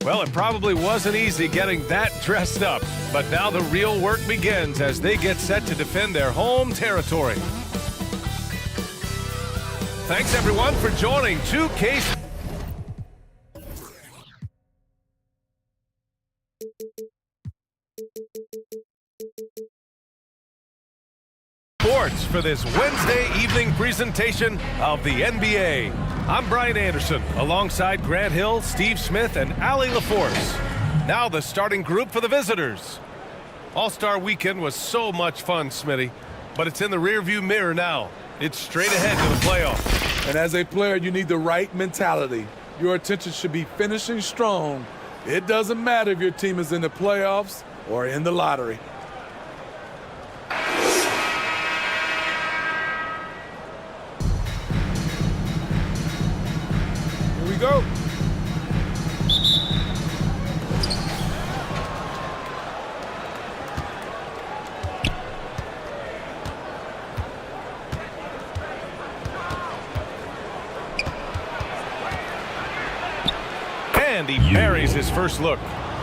Well, it probably wasn't easy getting that dressed up, but now the real work begins as they get set to defend their home territory. Thanks, everyone, for joining 2K Sports for this Wednesday evening presentation of the NBA. I'm Brian Anderson, alongside Grant Hill, Steve Smith, and Allie LaForce. Now the starting group for the visitors. All-Star Weekend was so much fun, Smitty, but it's in the rearview mirror now. It's straight ahead to the playoffs. And as a player, you need the right mentality. Your attention should be finishing strong. It doesn't matter if your team is in the playoffs or in the lottery. Here we go. And he buries his first look.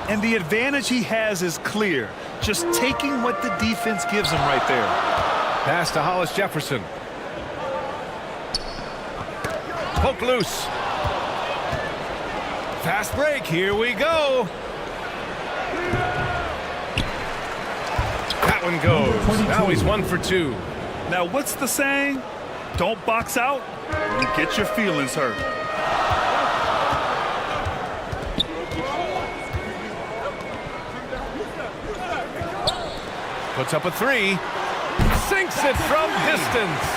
And the advantage he has is clear. Just taking what the defense gives him right there. Pass to Hollis Jefferson. Poke loose. Fast break, here we go. That one goes. Now he's 1 for 2. Now what's the saying? Don't box out, you get your feelings hurt. Puts up a 3. Sinks it from distance.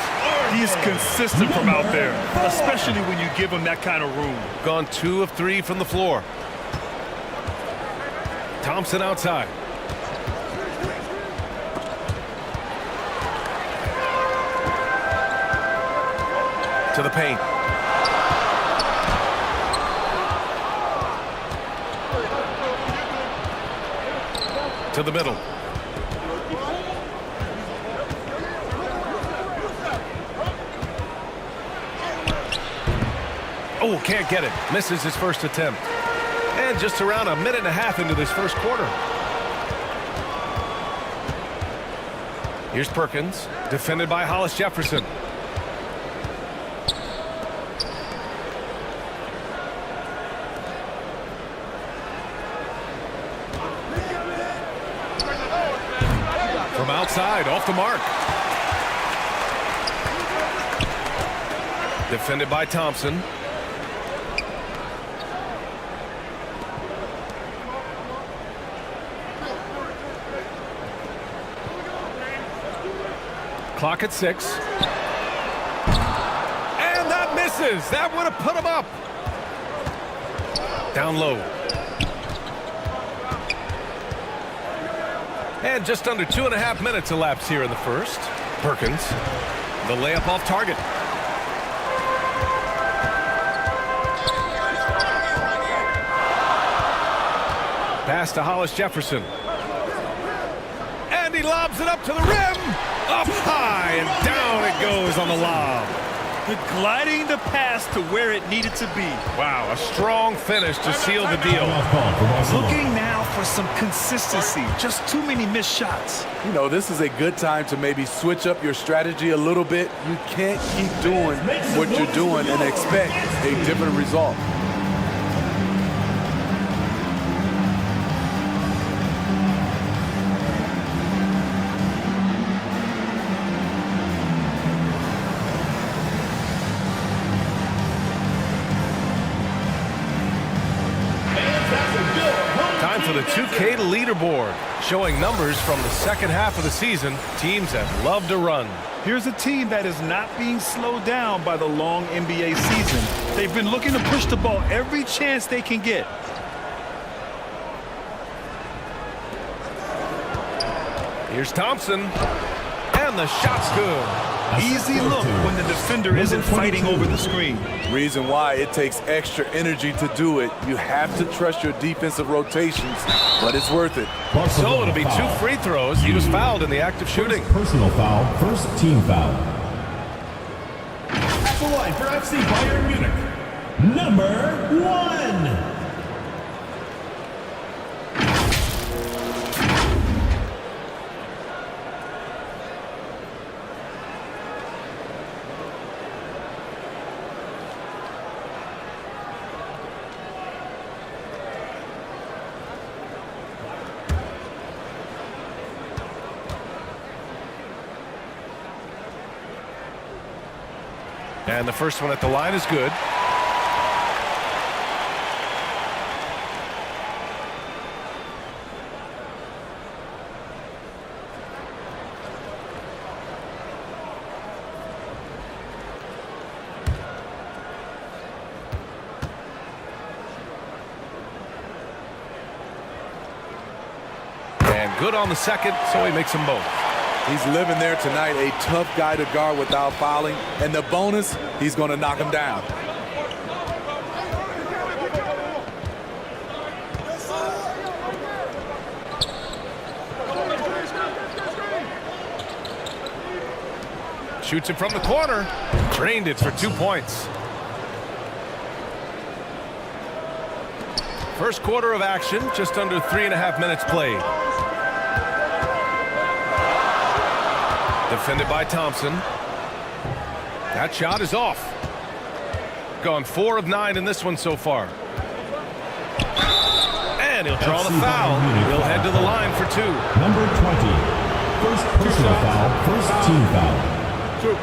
He's consistent from out there, especially when you give him that kind of room. Gone 2 of 3 from the floor. Thompson outside. To the paint. To the middle. Oh, can't get it. Misses his first attempt. And just around a minute and a half into this first quarter. Here's Perkins, defended by Hollis Jefferson. From outside, off the mark. Defended by Thompson. Clock at 6. And that misses. That would have put him up. Down low. And just under 2.5 minutes elapsed here in the first. Perkins, the layup off target. Pass to Hollis Jefferson. And he lobs it up to the rim. Up high and down it goes on the lob. Gliding the pass to where it needed to be. Wow, a strong finish to seal the deal. Looking now for some consistency. Just too many missed shots. You know, this is a good time to maybe switch up your strategy a little bit. You can't keep doing what you're doing and expect a different result. For the 2K leaderboard, showing numbers from the second half of the season, teams that love to run. Here's a team that is not being slowed down by the long NBA season. They've been looking to push the ball every chance they can get. Here's Thompson, and the shot's good. Easy look when the defender isn't fighting over the screen. Reason why it takes extra energy to do it. You have to trust your defensive rotations, but it's worth it. So it'll be 2 free throws. He was fouled in the act of shooting. Personal foul, first team foul. At the line for FC Bayern Munich, number 1. And the first one at the line is good. And good on the second, so he makes them both. He's living there tonight, a tough guy to guard without fouling. And the bonus, he's going to knock him down. Shoots it from the corner. Drained it for 2 points. First quarter of action, just under 3.5 minutes played. Defended by Thompson. That shot is off. Gone 4 of 9 in this one so far. And he'll draw the foul. He'll head to the line for 2. Number 20. First personal foul, first team foul. 2.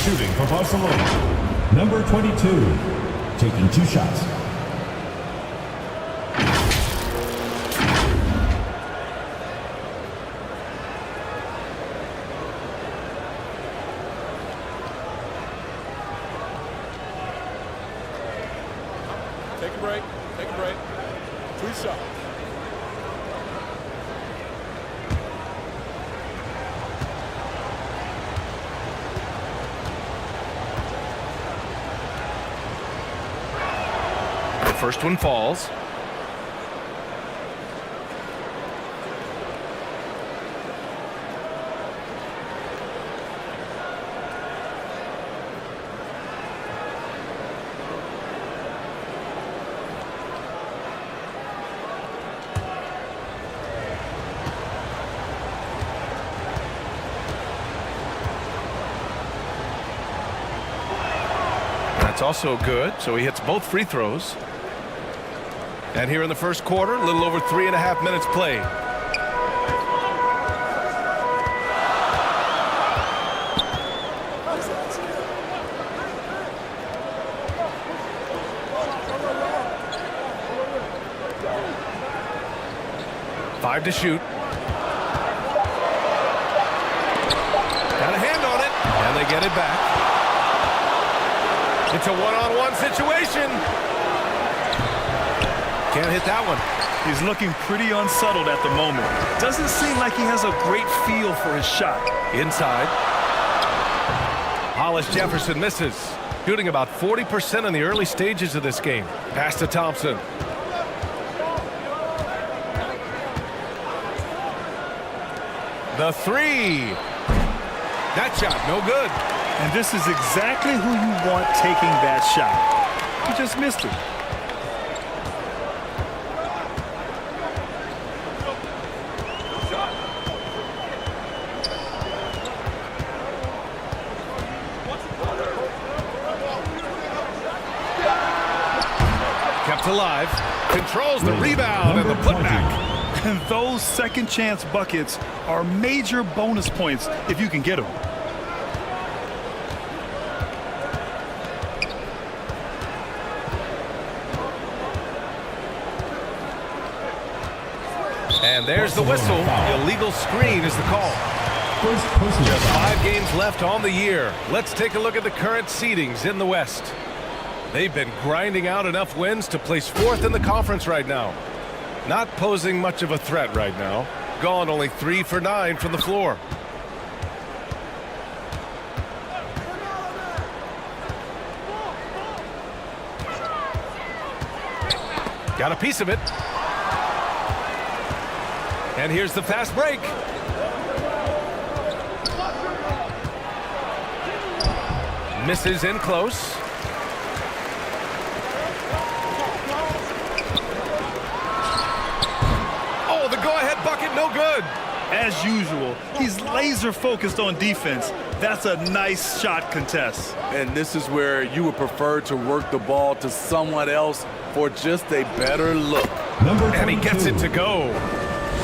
Shooting for Barcelona. Number 22. Taking 2 shots. Take a break. Take a break. 3 shots. The first one falls. That's also good, so he hits both free throws. And here in the first quarter, a little over 3.5 minutes played. Five to shoot. Got a hand on it, and they get it back. It's a one-on-one situation. Can't hit that one. He's looking pretty unsettled at the moment. Doesn't seem like he has a great feel for his shot. Inside. Hollis Jefferson misses. Shooting about 40% in the early stages of this game. Pass to Thompson. The three. That shot, no good. And this is exactly who you want taking that shot. He just missed it. Kept alive. Controls the rebound and the putback. And those second chance buckets are major bonus points if you can get them. And there's the whistle. Illegal screen is the call. First personal Just foul. 5 games left on the year. Let's take a look at the current seedings in the West. They've been grinding out enough wins to place 4th in the conference right now. Not posing much of a threat right now. Gone only 3 for 9 from the floor. Got a piece of it. And here's the fast break. Misses in close. Oh, the go-ahead bucket, no good. As usual, he's laser focused on defense. That's a nice shot contest. And this is where you would prefer to work the ball to someone else for just a better look. Number And he 22. gets it to go.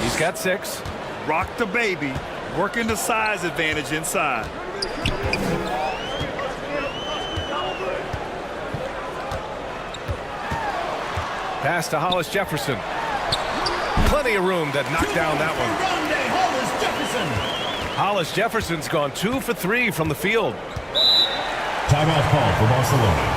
He's got 6. Rock the baby. Working the size advantage inside. Pass to Hollis Jefferson. Plenty of room to knock down that one. Hollis Jefferson's gone 2 for 3 from the field. Timeout call for Barcelona.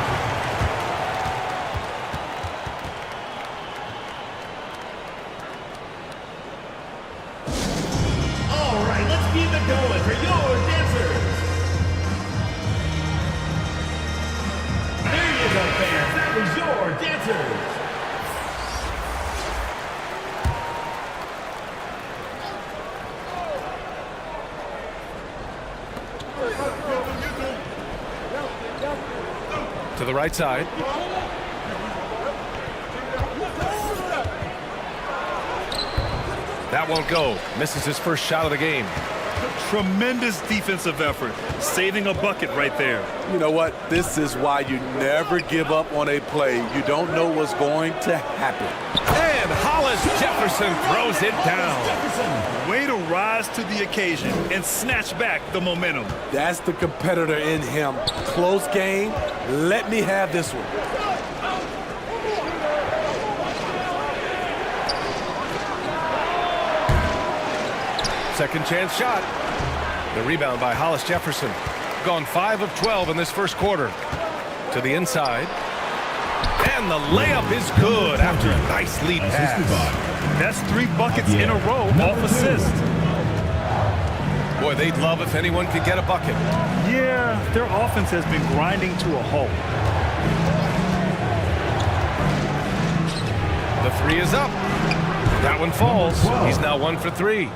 All right, let's keep it going for your dancers. There you go, fans. That was your dancers. To the right side. That won't go. Misses his first shot of the game. Tremendous defensive effort. Saving a bucket right there. You know what? This is why you never give up on a play. You don't know what's going to happen. And Hollis Jefferson throws it down. Way to rise to the occasion and snatch back the momentum. That's the competitor in him. Close game. Let me have this one. Second chance shot. The rebound by Hollis Jefferson. Gone 5 of 12 in this first quarter. To the inside. And the layup is good after a nice lead pass. That's 3 buckets in a row off assist. Boy, they'd love if anyone could get a bucket. Yeah, their offense has been grinding to a halt. The 3 is up. That one falls. He's now 1 for 3.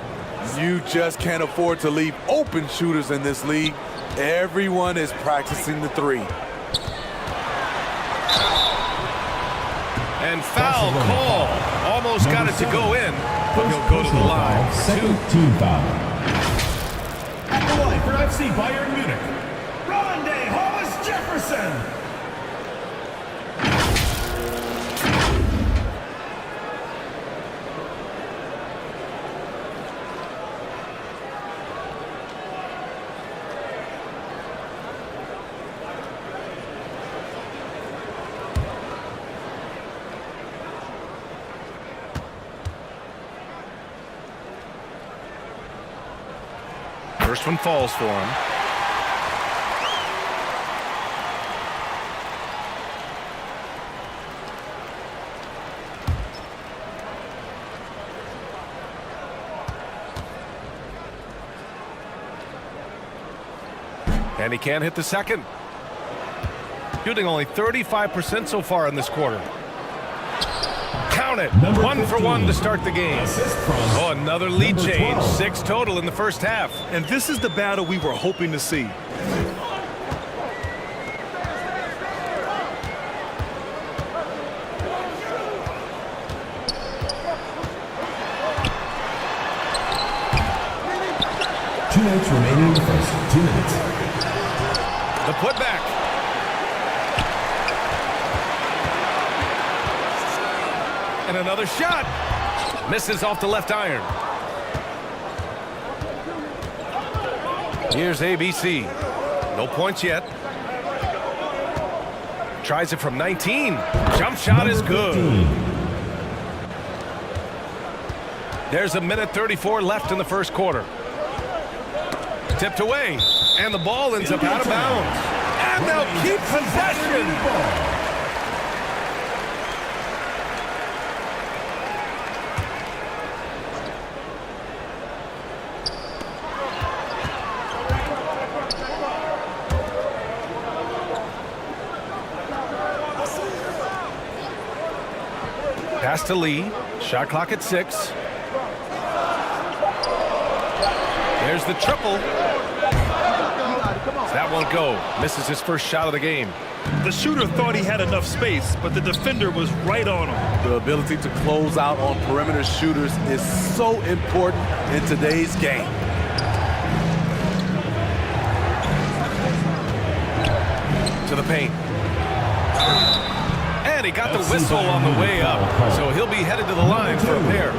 You just can't afford to leave open shooters in this league. Everyone is practicing the 3. And foul call. Almost got it to go in, but he'll go to the line. Second team foul. At the line for FC Bayern Munich, Hollis Jefferson. First one falls for him. And he can't hit the second. Shooting only 35% so far in this quarter. Count it. Number 1 for 1 to start the game. Assist from Oh, another lead number change. 12. 6 total in the first half. And this is the battle we were hoping to see. Two minutes remaining in the first. 2 minutes. The putback. And another shot. Misses off the left iron. Here's ABC. No points yet. Tries it from 19. Jump shot is good. There's a minute 34 left in the first quarter. Tipped away. And the ball ends up out of bounds. And they'll keep possession. Pass to Lee. Shot clock at 6. There's the triple. That won't go. Misses his first shot of the game. The shooter thought he had enough space, but the defender was right on him. The ability to close out on perimeter shooters is so important in today's game. To the paint. And he got the whistle on the way up, so he'll be headed to the line for a pair.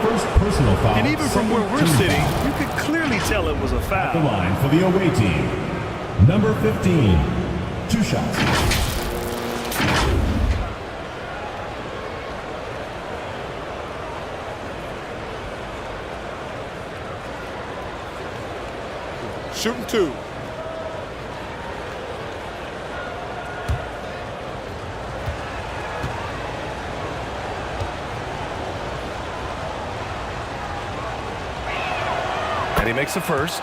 First personal foul. And even from where we're sitting, you could clearly tell it was a The foul. line for the away team. Number 15. 2 shots. Shooting 2. And he makes the first.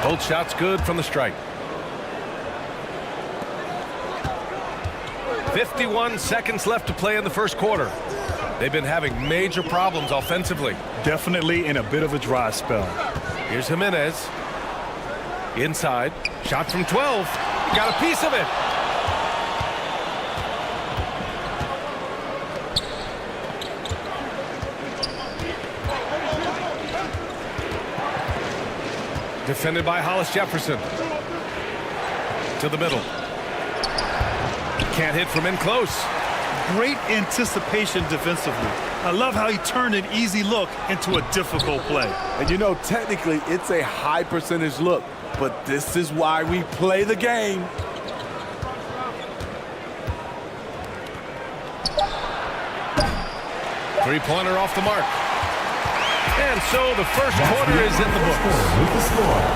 Both shots good from the stripe. 51 seconds left to play in the first quarter. They've been having major problems offensively. Definitely in a bit of a dry spell. Here's Jimenez. Inside. Shot from 12. Got a piece of it. Defended by Hollis Jefferson. To the middle. Can't hit from in close. Great anticipation defensively. I love how he turned an easy look into a difficult play. And you know, technically, it's a high percentage look, but this is why we play the game. Three-pointer off the mark. And so the first quarter is in the books.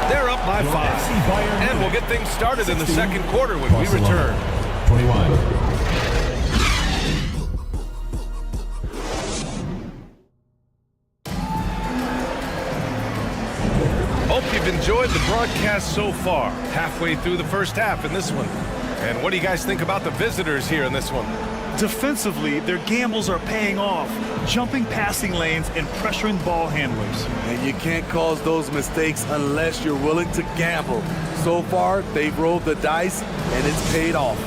They're up by 5. And we'll get things started in the second quarter when we return. 21. Hope you've enjoyed the broadcast so far. Halfway through the first half in this one. And what do you guys think about the visitors here in this one? Defensively, their gambles are paying off, jumping passing lanes and pressuring ball handlers. And you can't cause those mistakes unless you're willing to gamble. So far, they've rolled the dice, and it's paid off.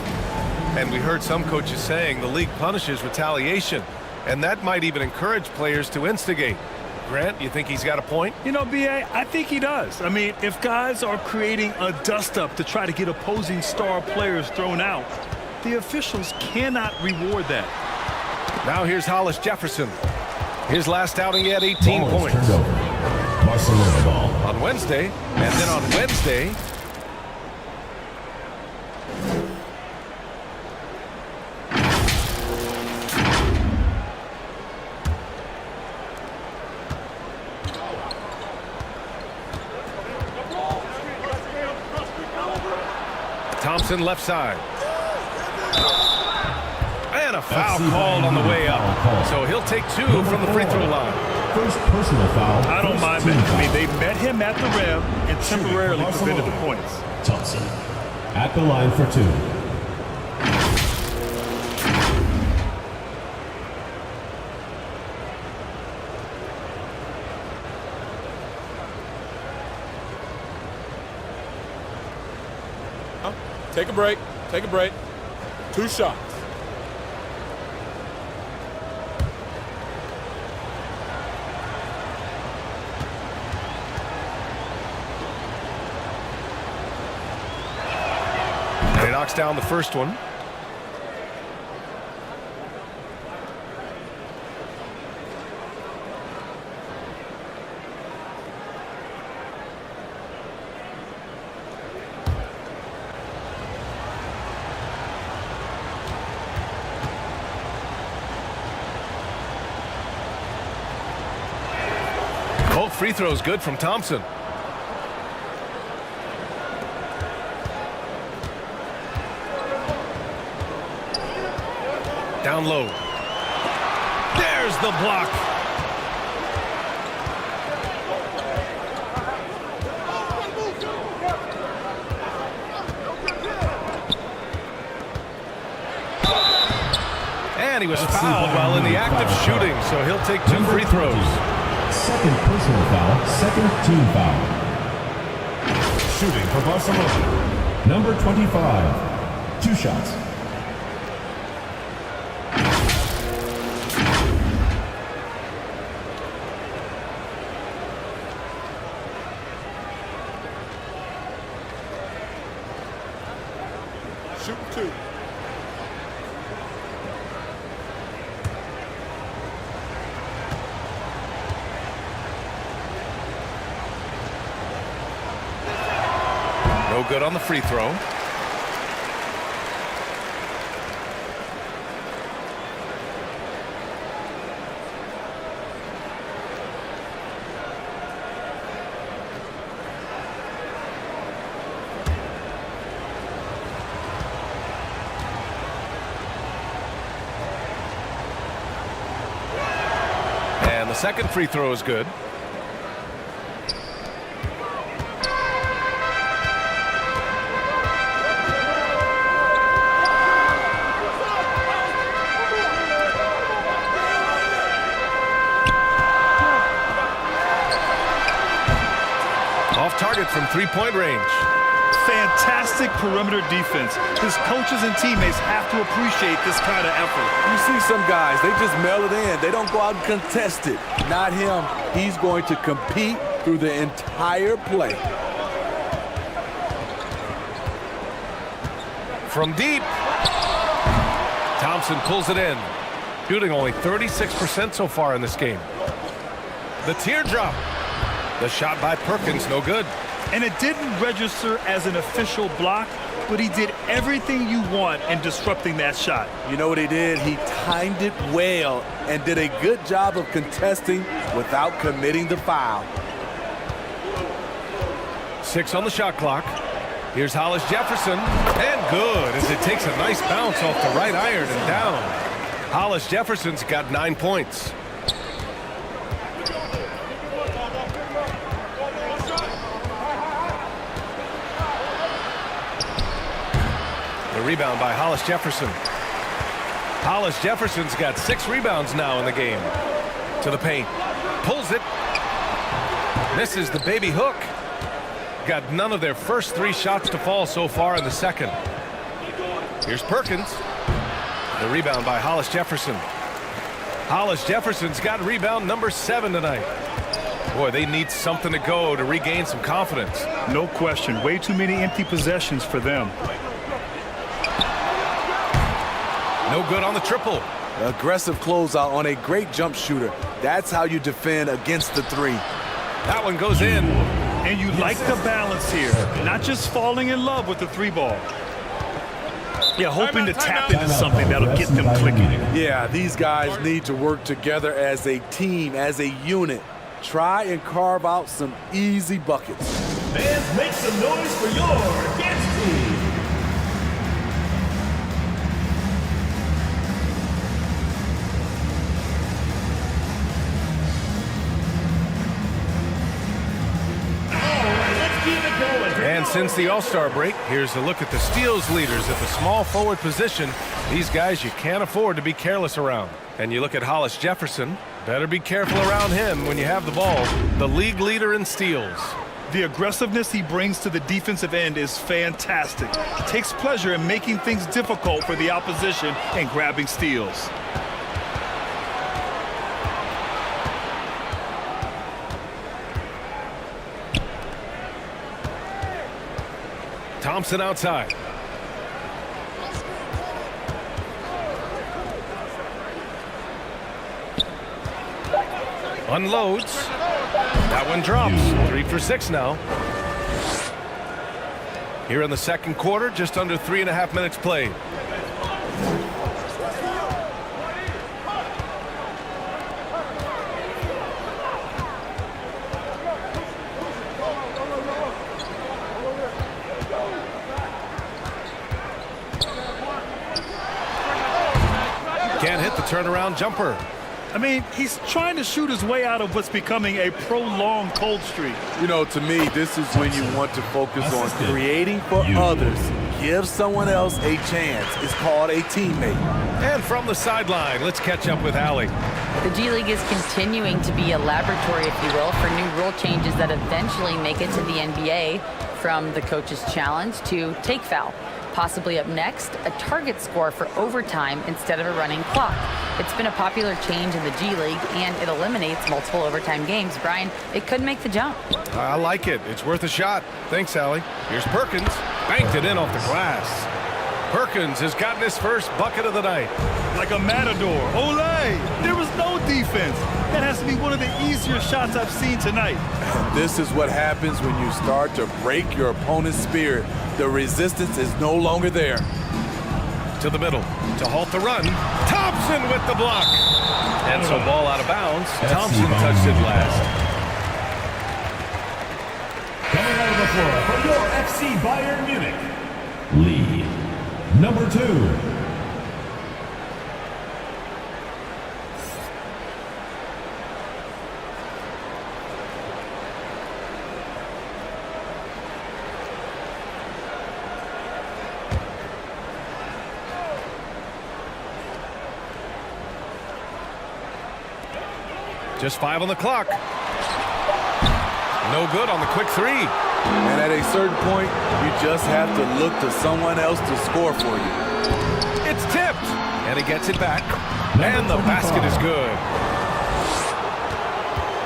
And we heard some coaches saying the league punishes retaliation, and that might even encourage players to instigate. Grant, you think he's got a point? You know, BA, I think he does. I mean, if guys are creating a dust-up to try to get opposing star players thrown out, the officials cannot reward that. Now here's Hollis Jefferson. His last outing, he had 18 Ball is points. turned over. Barcelona ball. On Wednesday, and then on Wednesday, Thompson left side. And a foul called on the way up. So he'll take 2 from the free throw line. First personal foul. I don't mind First team that. I mean, foul. they met him at the rim and temporarily prevented the points. Thompson at the line for 2. Take a break. Take a break. 2 shots. And he knocks down the first one. Both free throws good from Thompson. Down low. There's the block. And he was fouled while in the act of shooting, so he'll take 2 free throws. Second personal foul. Second team foul. Shooting for Barcelona, number 25. 2 shots. Shoot 2. No good on the free throw. And the second free throw is good. Off target from three-point range. Fantastic perimeter defense. His coaches and teammates have to appreciate this kind of effort. You see some guys, they just mail it in. They don't go out and contest it. Not him. He's going to compete through the entire play. From deep. Thompson pulls it in. Shooting only 36% so far in this game. The teardrop. The shot by Perkins, no good. And it didn't register as an official block, but he did everything you want in disrupting that shot. You know what he did? He timed it well and did a good job of contesting without committing the foul. 6 on the shot clock. Here's Hollis Jefferson. And good as it takes a nice bounce off the right iron and down. Hollis Jefferson's got 9 points. The rebound by Hollis Jefferson. Hollis Jefferson's got 6 rebounds now in the game. To the paint. Pulls it. Misses the baby hook. Got none of their first 3 shots to fall so far in the second. Here's Perkins. The rebound by Hollis Jefferson. Hollis Jefferson's got rebound number 7 tonight. Boy, they need something to go to regain some confidence. No question. Way too many empty possessions for them. No good on the triple. Aggressive closeout on a great jump shooter. That's how you defend against the 3. That one goes in. And you like the balance here. Not just falling in love with the 3 ball. Yeah, hoping to tap into something that'll get them clicking. Yeah, these guys need to work together as a team, as a unit. Try and carve out some easy buckets. Fans, make some noise for your against team. And since the All-Star break, here's a look at the steals leaders at the small forward position. These guys you can't afford to be careless around. And you look at Hollis Jefferson, better be careful around him when you have the ball. The league leader in steals. The aggressiveness he brings to the defensive end is fantastic. He takes pleasure in making things difficult for the opposition and grabbing steals. Thompson outside. Unloads. That one drops. 3 for 6 now. Here in the second quarter, just under 3.5 minutes played. Can't hit the turnaround jumper. I mean, he's trying to shoot his way out of what's becoming a prolonged cold streak. You know, to me, this is when you want to focus on creating for others. Give someone else a chance. It's called a teammate. And from the sideline, let's catch up with Allie. The G League is continuing to be a laboratory, if you will, for new rule changes that eventually make it to the NBA. from the coach's challenge to take foul. Possibly up next, a target score for overtime instead of a running clock. It's been a popular change in the G League, and it eliminates multiple overtime games. Brian, it could make the jump. I like it. It's worth a shot. Thanks, Allie. Here's Perkins. Banked it in off the glass. Perkins has gotten his first bucket of the night. Like a matador. Olay! There was no defense. That has to be one of the easier shots I've seen tonight. And this is what happens when you start to break your opponent's spirit. The resistance is no longer there. To the middle to halt the run. Thompson with the block. And so ball out of bounds. Thompson touched it last. Coming out of the floor from your FC Bayern Munich, Lee. Number 2. Just 5 on the clock. No good on the quick 3. And at a certain point, you just have to look to someone else to score for you. It's tipped. And he gets it back. And the basket is good.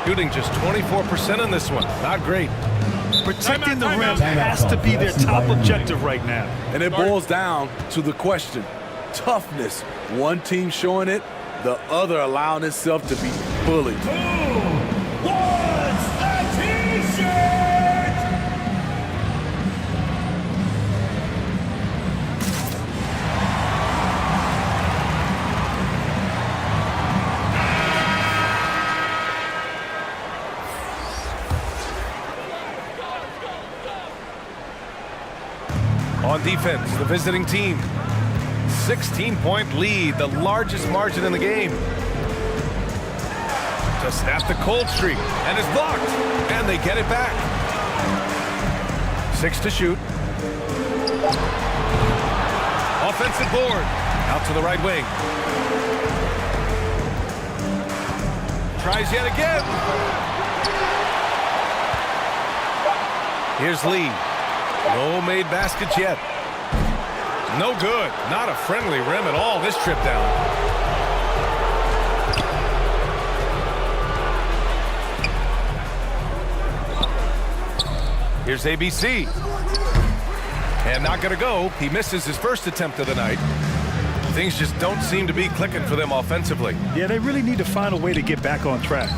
Shooting just 24% in this one. Not great. Protecting the rim has to be their top objective right now. And it boils down to the question. Toughness. One team showing it, the other allowing itself to be bullied. who wants the T-shirt? On defense, the visiting team. 16-point lead, the largest margin in the game. To snap the cold streak, and it's blocked, and they get it back. 6 to shoot. Offensive board, out to the right wing. Tries yet again. Here's Lee. No made baskets yet. No good. Not a friendly rim at all this trip down. Here's ABC. And not going to go. He misses his first attempt of the night. Things just don't seem to be clicking for them offensively. Yeah, they really need to find a way to get back on track.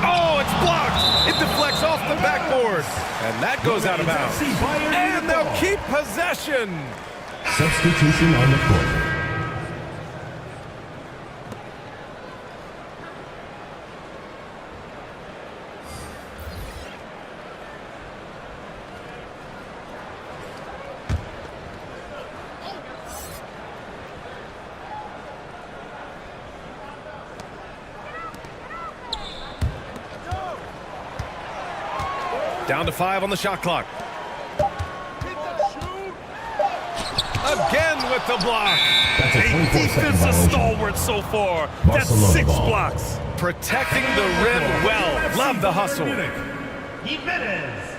Oh, it's blocked. It deflects off the backboard. And that goes out of bounds. And they'll keep possession. Substitution on the court. Down to 5 on the shot clock. Again with the block. That's a A 24-second defensive violation. stalwart so far. That's Barcelona 6 ball. blocks. Protecting the rim well. Love the hustle. Jimenez.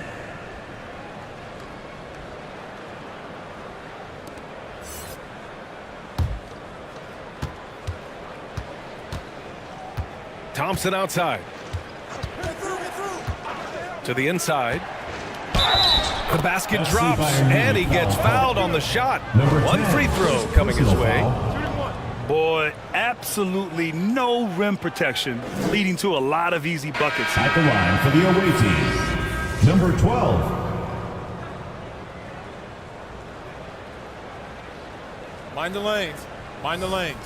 Thompson outside. To the inside. The basket FC drops, Bayern and he Munich gets foul. fouled on the shot. Number 1 10. free throw coming his Personal way. foul. Boy, absolutely no rim protection, leading to a lot of easy buckets. At the line for the away team, number 12. Mind the lanes. Mind the lanes.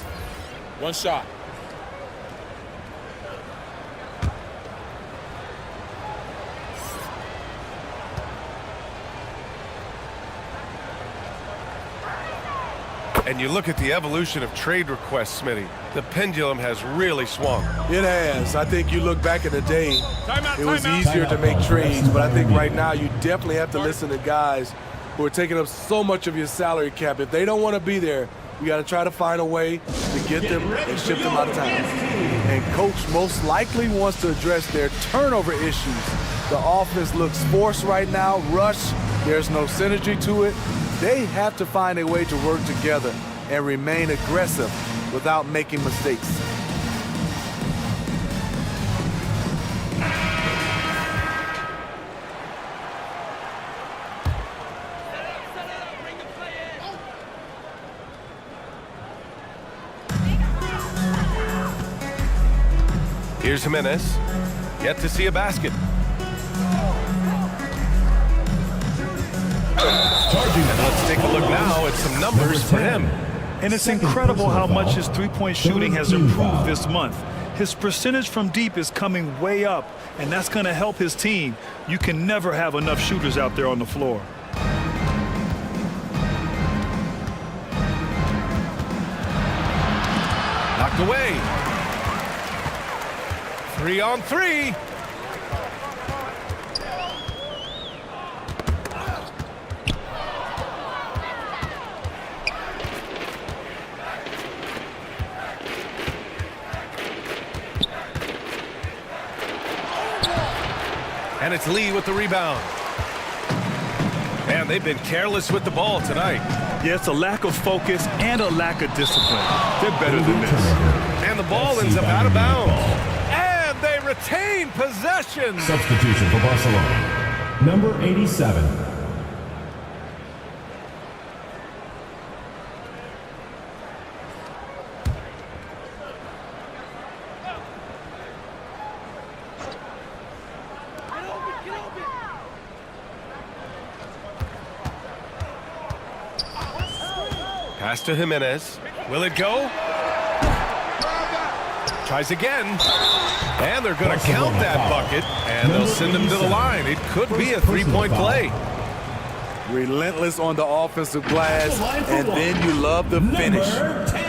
One shot. And you look at the evolution of trade requests, Smitty. The pendulum has really swung. It has. I think you look back in the day, Timeout, it was timeout. easier to make Timeout. trades, but I think right now you definitely have to listen to guys who are taking up so much of your salary cap. If they don't want to be there, you got to try to find a way to get them and ship them out of town. And coach most likely wants to address their turnover issues The offense looks forced right now, rushed. There's no synergy to it. They have to find a way to work together and remain aggressive without making mistakes. Here's Jimenez. Yet to see a basket. And let's take a look now at some numbers for him. And it's incredible how much his three-point shooting has improved this month. His percentage from deep is coming way up, and that's going to help his team. You can never have enough shooters out there on the floor. Knocked away. 3-on-3. And it's Lee with the rebound. And they've been careless with the ball tonight. Yeah, it's a lack of focus and a lack of discipline. They're better than this. And the ball ends up out of bounds. And they retain possession. Substitution for Barcelona. Number 87. Pass to Jimenez. Will it go? Tries again. And they're going to count that bucket. And they'll send him to the line. It could be a three-point play. Relentless on the offensive glass, and then you love the finish. Number 10.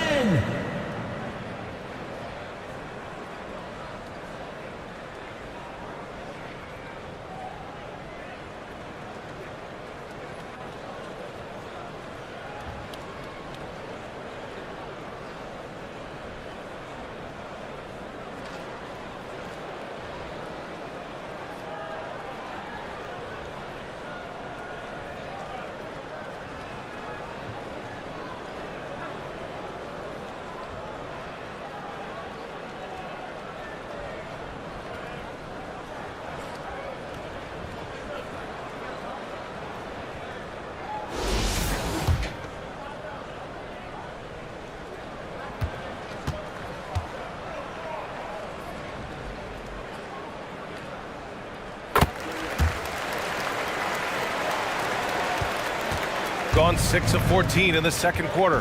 Gone 6 of 14 in the second quarter.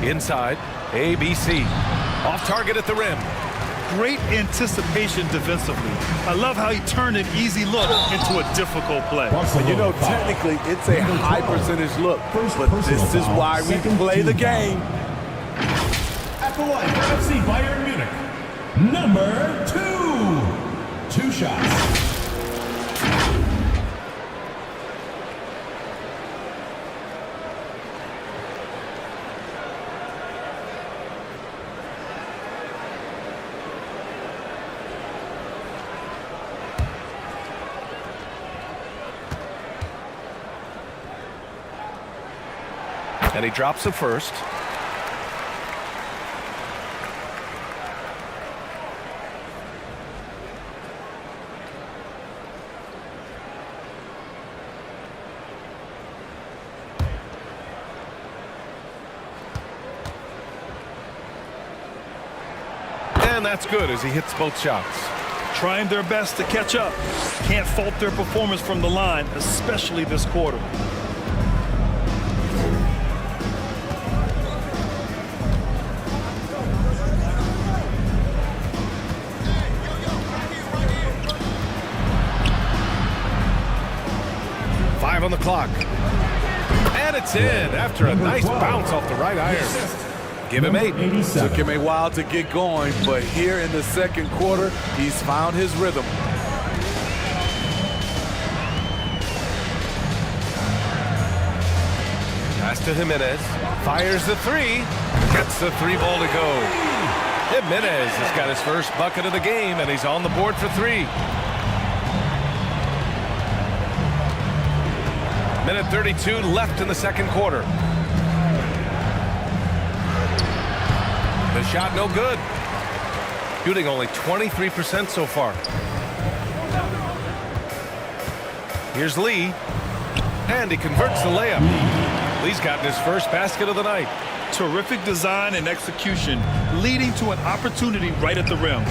Inside, ABC. Off target at the rim. Great anticipation defensively. I love how he turned an easy look into a difficult play. You know, technically, it's a high percentage look, but this is why we play the game. At the line for FC Bayern Munich, number 2. 2 shots. And he drops the first. And that's good as he hits both shots. Trying their best to catch up. Can't fault their performance from the line, especially this quarter. On the clock. And it's in after a nice bounce off the right iron. Give him 8. Took him a while to get going, but here in the second quarter, he's found his rhythm. Pass to Jimenez. Fires the 3. Gets the 3-ball to go. Jimenez has got his first bucket of the game, and he's on the board for 3. Minute 32 left in the second quarter. The shot no good. Shooting only 23% so far. Here's Lee. And he converts the layup. Lee's gotten his first basket of the night. Terrific design and execution, leading to an opportunity right at the rim.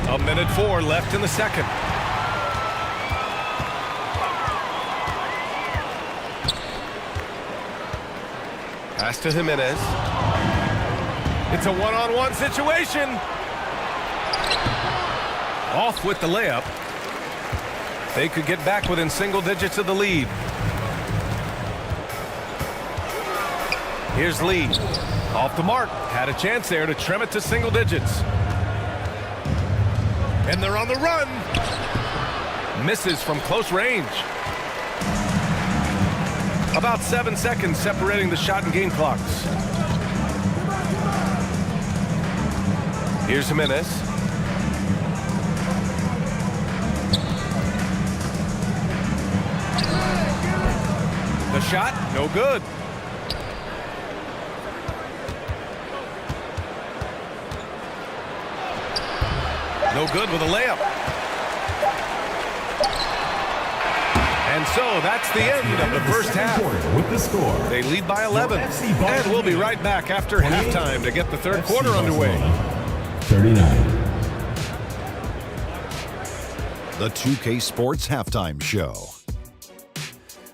A minute 4 left in the second. Pass to Jimenez. It's a one-on-one situation. Off with the layup. They could get back within single digits of the lead. Here's Lee. Off the mark. Had a chance there to trim it to single digits. And they're on the run. Misses from close range. About 7 seconds separating the shot and game clocks. Here's Jimenez. The shot, no good. No good with a layup. And so that's the end of the first half. With the score. They lead by 11. And we'll be right back after halftime to get the third quarter underway. 39. The 2K Sports Halftime Show.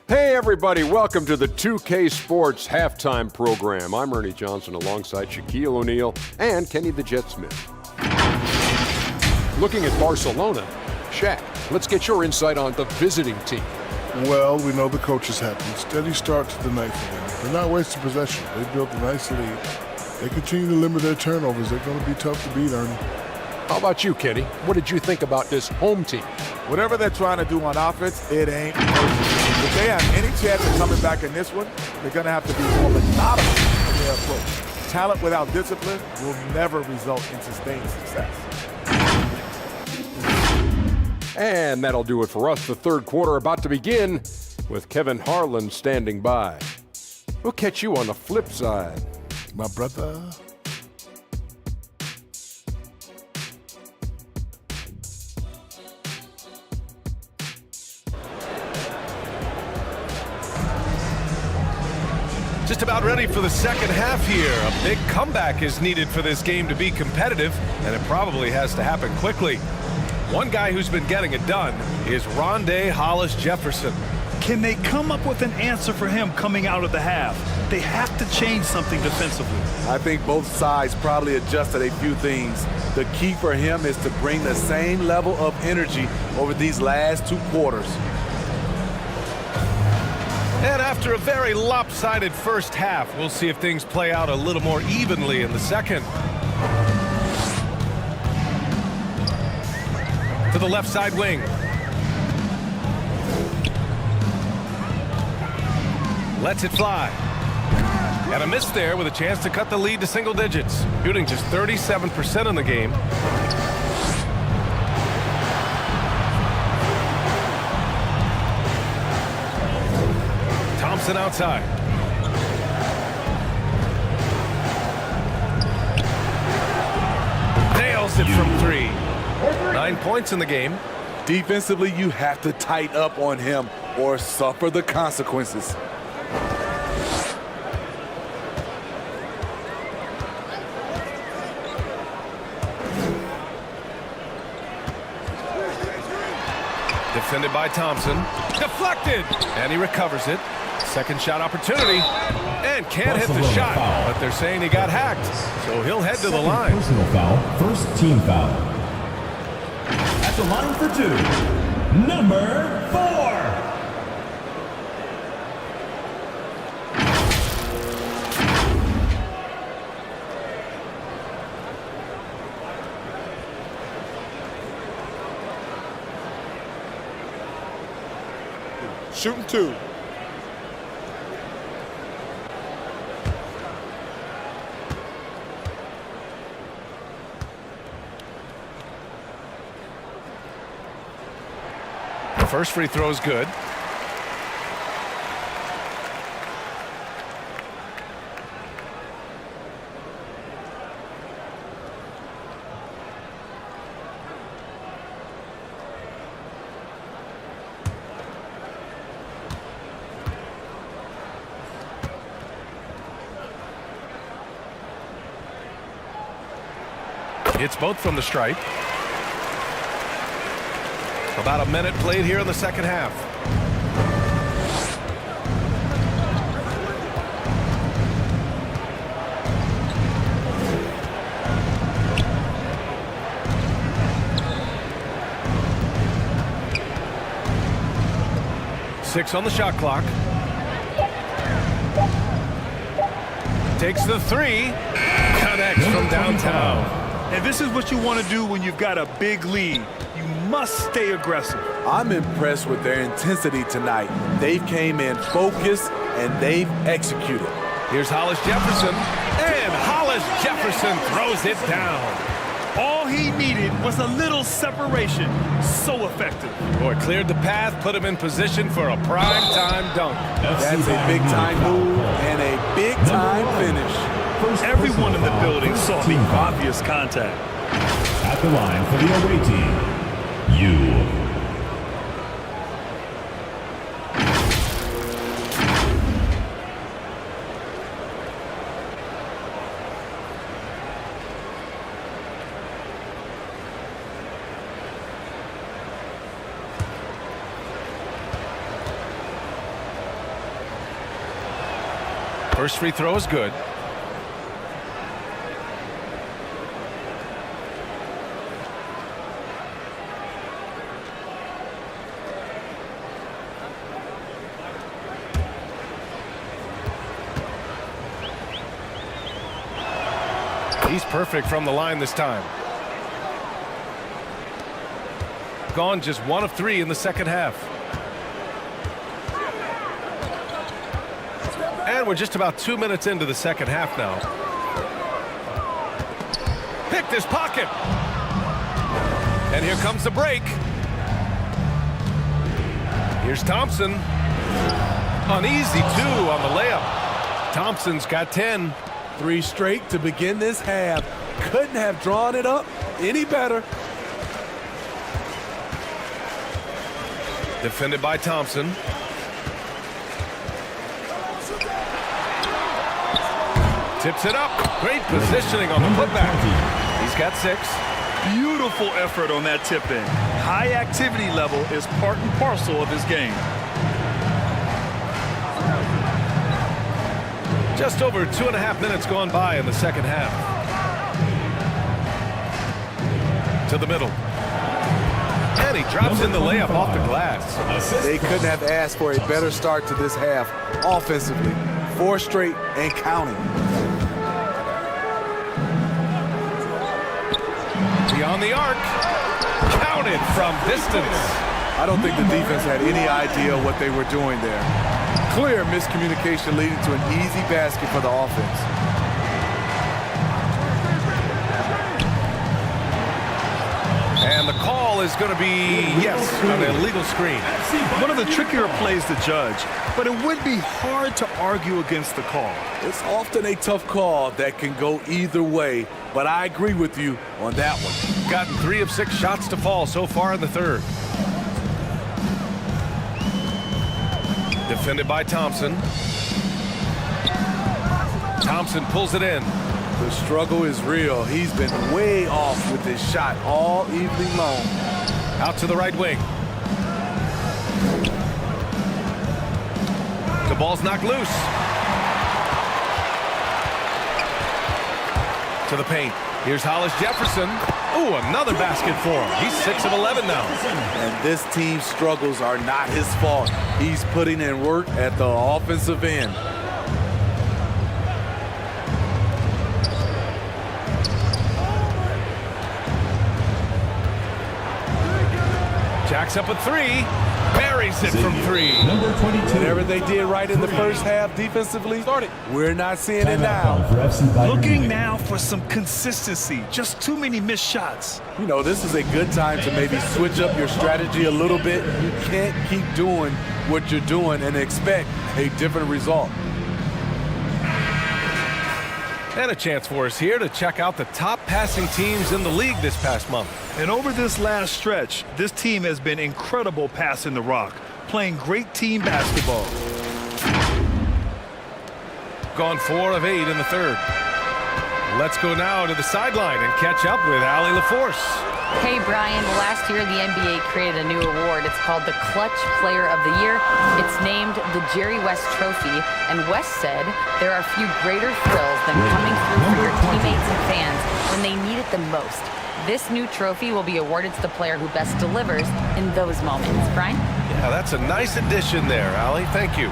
Hey everybody, welcome to the 2K Sports Halftime Program. I'm Ernie Johnson alongside Shaquille O'Neal and Kenny the Jet Smith. Looking at Barcelona, Shaq, let's get your insight on the visiting team. Well, we know the coach is happy. Steady start to the night for them. They're not wasting possession. They built a nice lead. They continue to limit their turnovers. They're going to be tough to beat, Ernie. How about you, Kenny? What did you think about this home team? Whatever they're trying to do on offense, it ain't working. If they have any chance of coming back in this one, they're going to have to be more methodical in their approach. Talent without discipline will never result in sustained success. And that'll do it for us. The third quarter about to begin with Kevin Harlan standing by. We'll catch you on the flip side. My brother. Just about ready for the second half here. A big comeback is needed for this game to be competitive, and it probably has to happen quickly. One guy who's been getting it done is Rondé Hollis-Jefferson. Can they come up with an answer for him coming out of the half? They have to change something defensively. I think both sides probably adjusted a few things. The key for him is to bring the same level of energy over these last 2 quarters. And after a very lopsided first half, we'll see if things play out a little more evenly in the second. To the left side wing. Lets it fly. And a miss there with a chance to cut the lead to single digits. Shooting just 37% in the game. Thompson outside. Nails it from 3. 9 points in the game. Defensively, you have to tighten up on him or suffer the consequences. Defended by Thompson. Deflected! And he recovers it. Second shot opportunity. And can't hit the shot, but they're saying he got hacked. So he'll head to the line. Personal foul, first team foul. At the line for 2, number 4. Shooting 2. First free throw is good. It's both from the stripe. About a minute played here in the second half. Six on the shot clock. Takes the three. Connects from downtown. And this is what you want to do when you've got a big lead. You must stay aggressive. I'm impressed with their intensity tonight. They came in focused and they've executed. Here's Hollis Jefferson, and Hollis Jefferson throws it down. All he needed was a little separation. So effective. Boy, cleared the path, put him in position for a prime-time dunk. That's a big-time move and a big-time finish. Everyone in the building saw the obvious contact. At the line for the away team, you. First free throw is good. He's perfect from the line this time. Gone just 1 of 3 in the second half. And we're just about 2 minutes into the second half now. Picked his pocket. And here comes the break. Here's Thompson. An easy 2 on the layup. Thompson's got 10. 3 straight to begin this half. Couldn't have drawn it up any better. Defended by Thompson. Tips it up. Great positioning on the putback. He's got 6. Beautiful effort on that tip-in. High activity level is part and parcel of his game. Just over 2.5 minutes gone by in the second half. To the middle. And he drops in the layup off the glass. They couldn't have asked for a better start to this half offensively. 4 straight and counting. Beyond the arc. Counted from distance. I don't think the defense had any idea what they were doing there. Clear miscommunication leading to an easy basket for the offense. And the call is going to be, yes, an illegal screen. One of the trickier plays to judge, but it would be hard to argue against the call. It's often a tough call that can go either way, but I agree with you on that one. Gotten 3 of 6 shots to fall so far in the third. Defended by Thompson. Thompson pulls it in. The struggle is real. He's been way off with his shot all evening long. Out to the right wing. The ball's knocked loose. To the paint. Here's Hollis Jefferson. Ooh, another basket for him. He's 6 of 11 now. And this team's struggles are not his fault. He's putting in work at the offensive end. Jacks up a 3. buries it from 3. Number 22. Whatever they did right in the first half defensively, we're not seeing it now. For FC Bayern Looking Munich. now for some consistency. Just too many missed shots. You know, this is a good time to maybe switch up your strategy a little bit. You can't keep doing what you're doing and expect a different result. And a chance for us here to check out the top passing teams in the league this past month. And over this last stretch, this team has been incredible passing the rock, playing great team basketball. Gone 4 of 8 in the third. Let's go now to the sideline and catch up with Allie LaForce. Hey, Brian, last year the NBA created a new award. It's called the Clutch Player of the Year. It's named the Jerry West Trophy, and West said there are few greater thrills than coming through for your teammates and fans when they need it the most. This new trophy will be awarded to the player who best delivers in those moments. Brian? Yeah, that's a nice addition there, Allie. Thank you.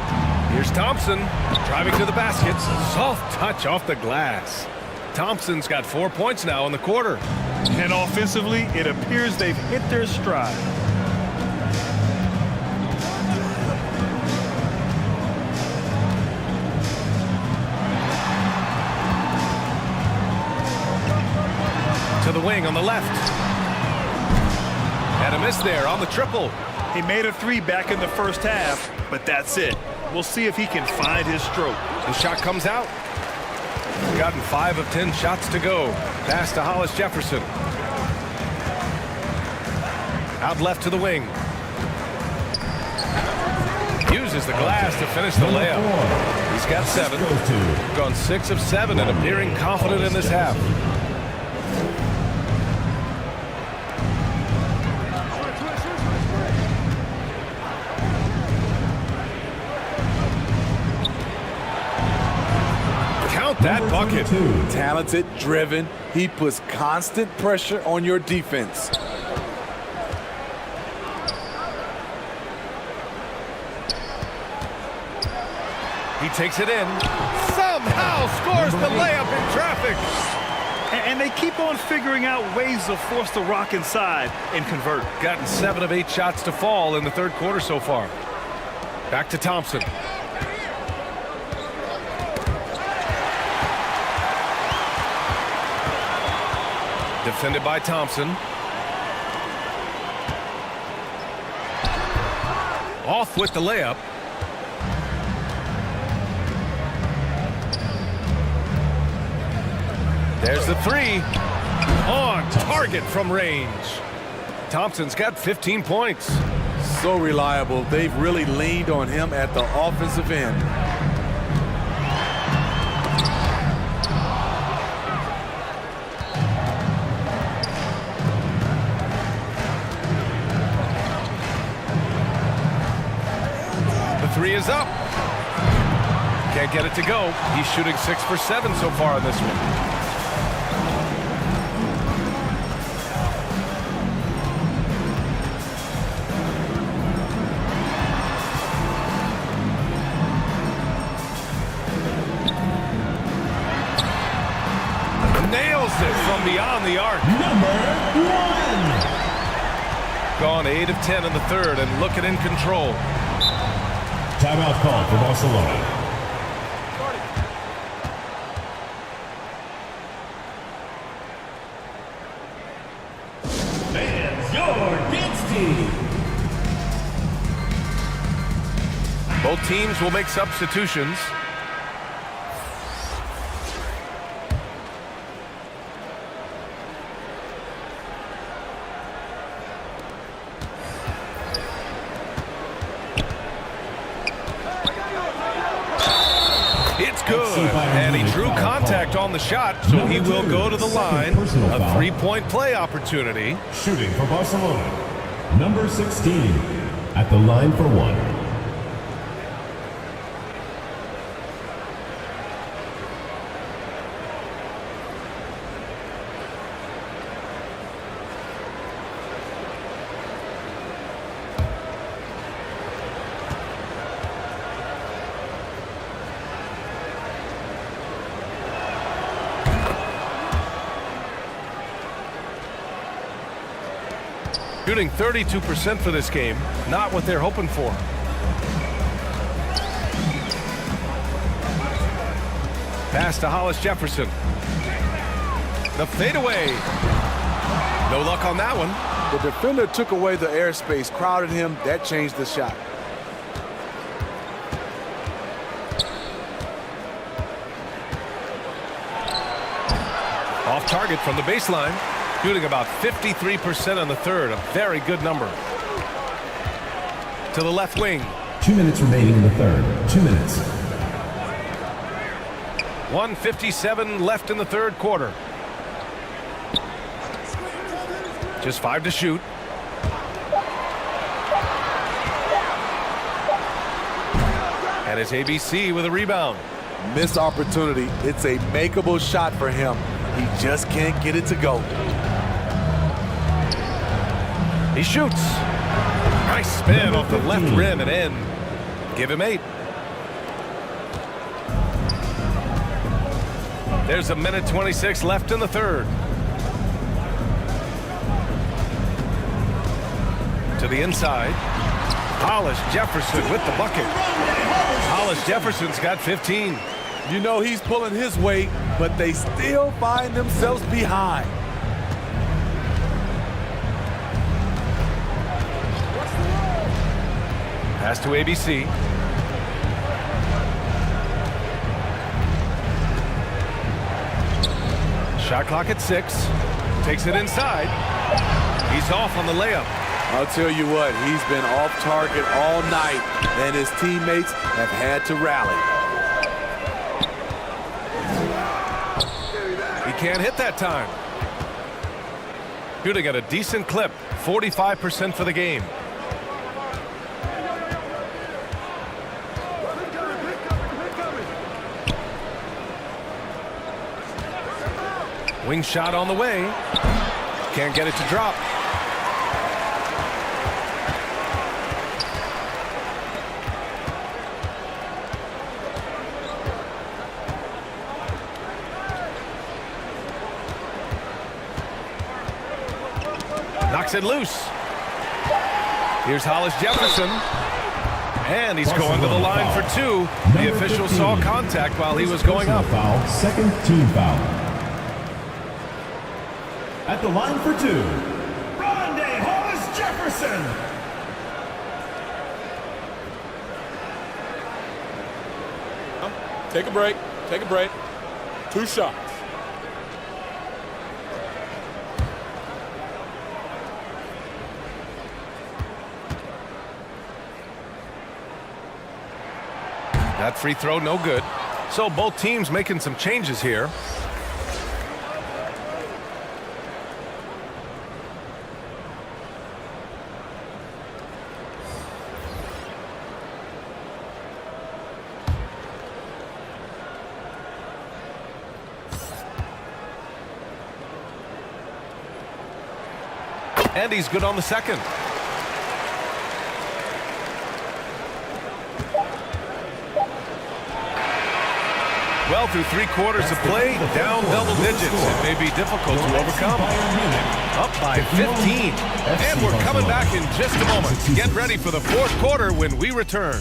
Here's Thompson driving to the basket. Soft touch off the glass. Thompson's got 4 points now in the quarter. And offensively, it appears they've hit their stride. To the wing on the left. And a miss there on the triple. He made a 3 back in the first half, but that's it. We'll see if he can find his stroke. The shot comes out. Gotten 5 of 10 shots to go. Pass to Hollis Jefferson. Out left to the wing. Uses the glass to finish the layup. He's got 7. Gone 6 of 7 and appearing confident in this half. That bucket. Talented, driven. He puts constant pressure on your defense. He takes it in. Somehow scores the layup in traffic. And they keep on figuring out ways to force the rock inside and convert. Gotten 7 of 8 shots to fall in the third quarter so far. Back to Thompson. Defended by Thompson. Off with the layup. There's the 3. On target from range. Thompson's got 15 points. So reliable. They've really leaned on him at the offensive end. The 3 is up. Can't get it to go. He's shooting 6 for 7 so far on this one. Nails it from beyond the arc. Number 1. Gone 8 of 10 in the third and looking in control. Timeout call for Barcelona. Fans, your dance team. Both teams will make substitutions. It's good, and he drew contact on the shot, so he will go to the line. A 3-point play opportunity. Shooting for Barcelona. Number 16 at the line for 1. Shooting 32% for this game, not what they're hoping for. Pass to Hollis Jefferson. The fadeaway. No luck on that one. The defender took away the airspace, crowded him. That changed the shot. Off target from the baseline. Shooting about 53% on the third. A very good number. To the left wing. 2 minutes remaining in the third. 2 minutes. 1:57 left in the third quarter. Just 5 to shoot. And it's ABC with a rebound. Missed opportunity. It's a makeable shot for him. He just can't get it to go. He shoots. Nice spin off the left rim and in. Give him 8. There's 1:26 left in the third. To the inside. Hollis Jefferson with the bucket. Hollis Jefferson's got 15. You know he's pulling his weight, but they still find themselves behind. Pass to ABC. Shot clock at 6. Takes it inside. He's off on the layup. I'll tell you what, he's been off target all night, and his teammates have had to rally. He can't hit that time. Shooting at a decent clip, 45% for the game. Wing shot on the way. Can't get it to drop. Knocks it loose. Here's Hollis Jefferson. And he's going to the line for 2. The official saw contact while he was going up. Foul, second team foul. At the line for 2, Hollis Jefferson. Take a break. Take a break. 2 shots. That free throw, no good. So both teams making some changes here. And he's good on the second. Well, through 3 quarters of play, down double digits. It may be difficult to overcome. Up by 15. And we're coming back in just a moment. Get ready for the 4th quarter when we return.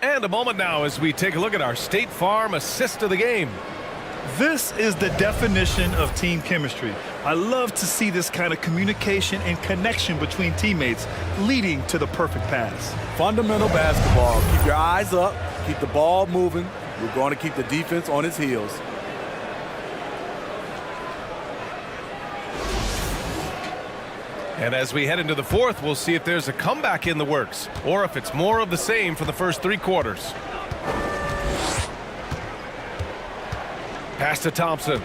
And a moment now as we take a look at our State Farm assist of the game. This is the definition of team chemistry. I love to see this kind of communication and connection between teammates leading to the perfect pass. Fundamental basketball. Keep your eyes up. Keep the ball moving. We're going to keep the defense on its heels. And as we head into the 4th, we'll see if there's a comeback in the works or if it's more of the same for the first 3 quarters. Pass to Thompson.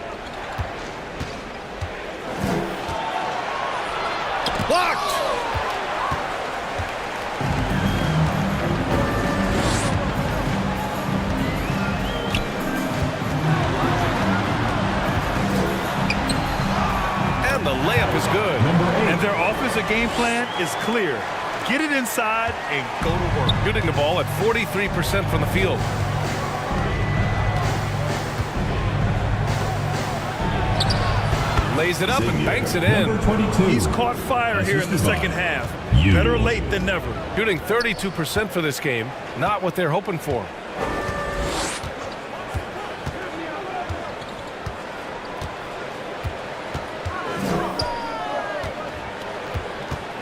Blocked! the layup is good. And their offensive game plan is clear. Get it inside and go to work. Shooting the ball at 43% from the field. Lays it up and banks it in. He's caught fire here in the second half. Better late than never. Shooting 32% for this game. Not what they're hoping for.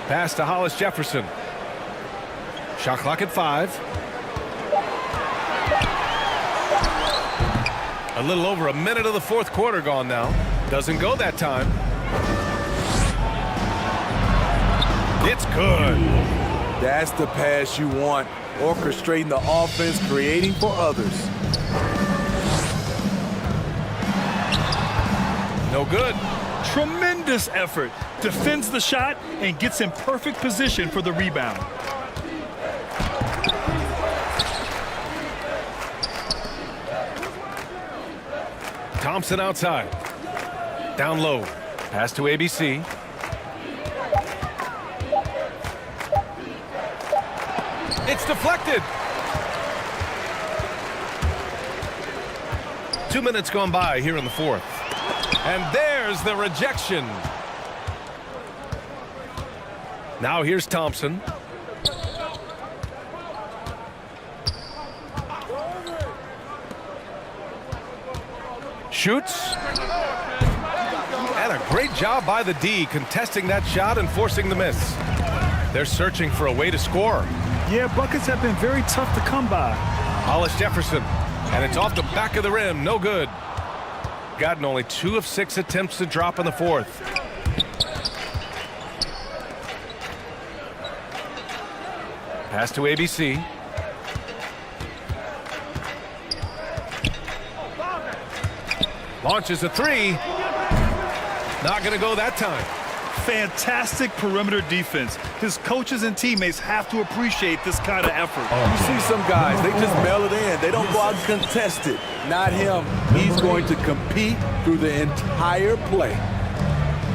Pass to Hollis Jefferson. Shot clock at 5. A little over a minute of the fourth quarter gone now. Doesn't go that time. It's good. That's the pass you want. Orchestrating the offense, creating for others. No good. Tremendous effort. Defends the shot and gets in perfect position for the rebound. Thompson outside. Down low. Pass to ABC. It's deflected. 2 minutes gone by here in the fourth. And there's the rejection. Now here's Thompson. Shoots. And a great job by the D contesting that shot and forcing the miss. They're searching for a way to score. Yeah, buckets have been very tough to come by. Hollis Jefferson. And it's off the back of the rim. No good. Gotten only 2 of 6 attempts to drop in the fourth. Pass to ABC. Launches a 3. Not going to go that time. Fantastic perimeter defense. His coaches and teammates have to appreciate this kind of effort. You see some guys, they just mail it in. They don't go out and contest it. Not him. He's going to compete through the entire play.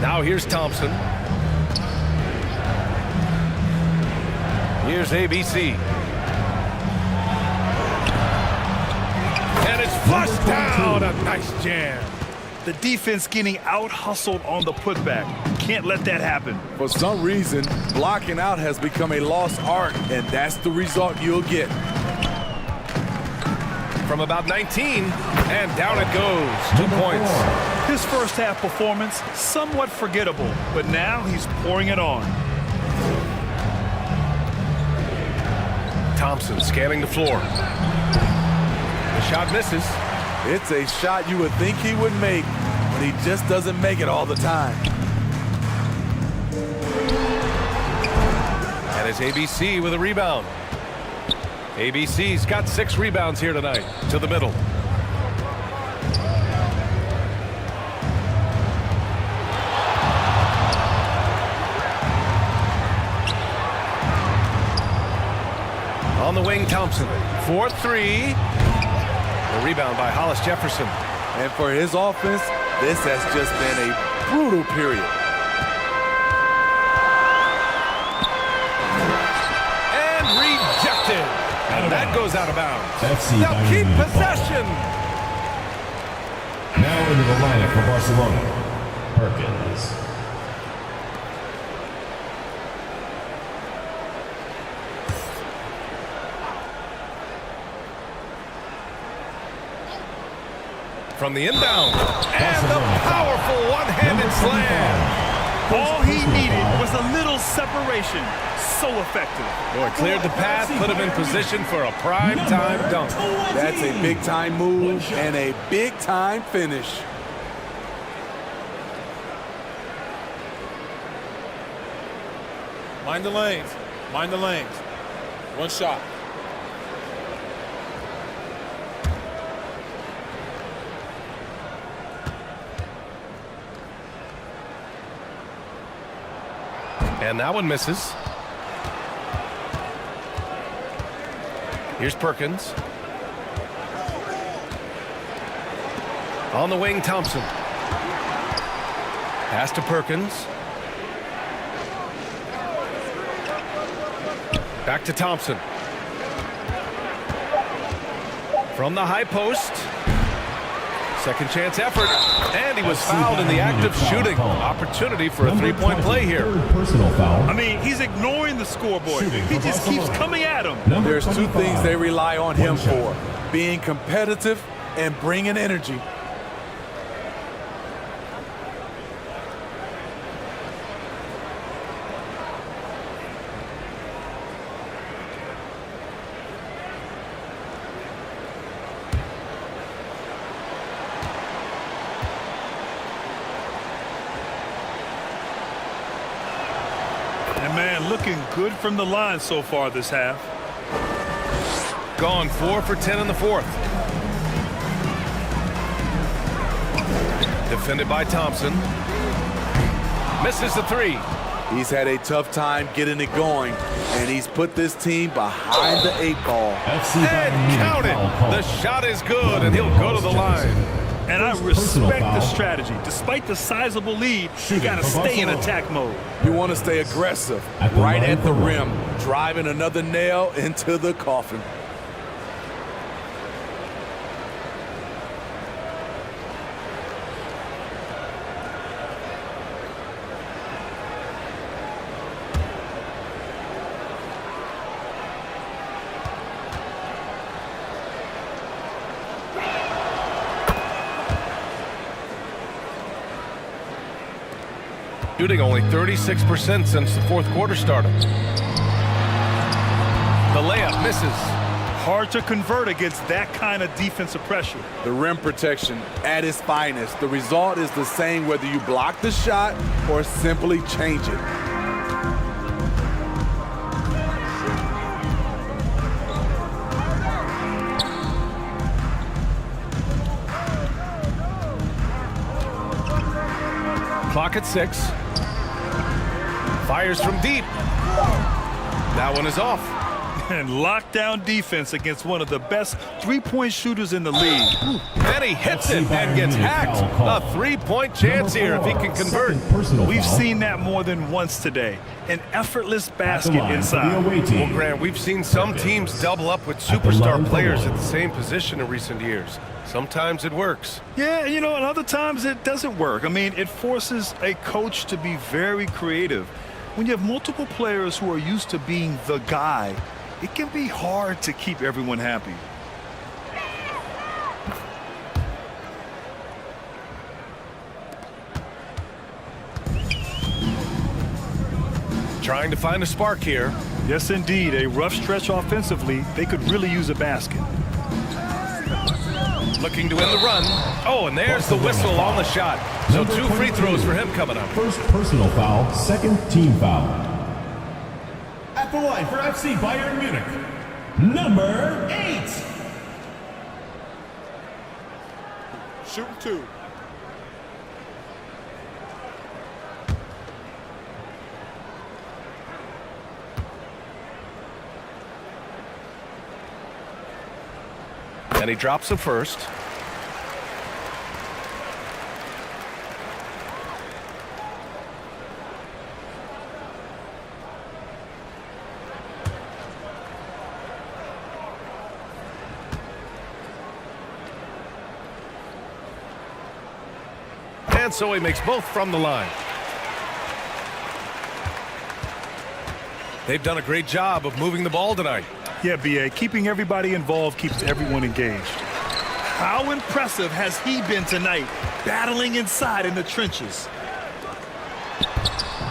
Now here's Thompson. Here's ABC. And it's flushed down. A nice jam. The defense getting out-hustled on the putback. Can't let that happen. For some reason, blocking out has become a lost art, and that's the result you'll get. From about 19, and down it goes. 2 points. His first half performance, somewhat forgettable, but now he's pouring it on. Thompson scanning the floor. The shot misses. It's a shot you would think he would make, but he just doesn't make it all the time. And it's ABC with a rebound. ABC's got 6 rebounds here tonight. To the middle. On the wing, Thompson. 4-3. The rebound by Hollis Jefferson. And for his offense, this has just been a brutal period. And rejected. And that goes out of bounds. They'll keep possession. Now into the lineup for Barcelona, Perkins. From the inbound. And the powerful one-handed slam. All he needed was a little separation. So effective. Boy, cleared the path, put him in position for a prime-time dunk. That's a big-time move and a big-time finish. Mind the lanes. Mind the lanes. 1 shot. And that one misses. Here's Perkins. On the wing, Thompson. Pass to Perkins. Back to Thompson. From the high post. Second chance effort. And he was fouled in the act of shooting. Opportunity for a three-point play here. Personal foul. I mean, he's ignoring the scoreboard. He just keeps coming at him. There's two things they rely on him for: being competitive and bringing energy. And man, looking good from the line so far this half. Gone 4 for 10 in the fourth. Defended by Thompson. Misses the three. He's had a tough time getting it going, and he's put this team behind the 8 ball. And count it. The shot is good, and he'll go to the line. And I respect the strategy. Despite the sizable lead, you got to stay in attack mode. You want to stay aggressive, right at the rim, driving another nail into the coffin. Shooting only 36% since the fourth quarter started. The layup misses. Hard to convert against that kind of defensive pressure. The rim protection at its finest. The result is the same whether you block the shot or simply change it. Clock at 6. Fires from deep. That one is off. And lockdown defense against one of the best three-point shooters in the league. And he hits it and gets hacked. A three-point chance here if he can convert. We've seen that more than once today. An effortless basket inside. Well, Grant, we've seen some teams double up with superstar players at the same position in recent years. Sometimes it works. Yeah, you know, and other times it doesn't work. I mean, it forces a coach to be very creative. When you have multiple players who are used to being the guy, it can be hard to keep everyone happy. Trying to find a spark here. Yes, indeed. A rough stretch offensively. They could really use a basket. Looking to end the run. Oh, and there's the whistle on the shot. So 2 free throws for him coming up. First personal foul, second team foul. At the line for FC Bayern Munich, number 8. Shooting 2. And he drops the first. And so he makes both from the line. They've done a great job of moving the ball tonight. Yeah, BA, keeping everybody involved keeps everyone engaged. How impressive has he been tonight, battling inside in the trenches?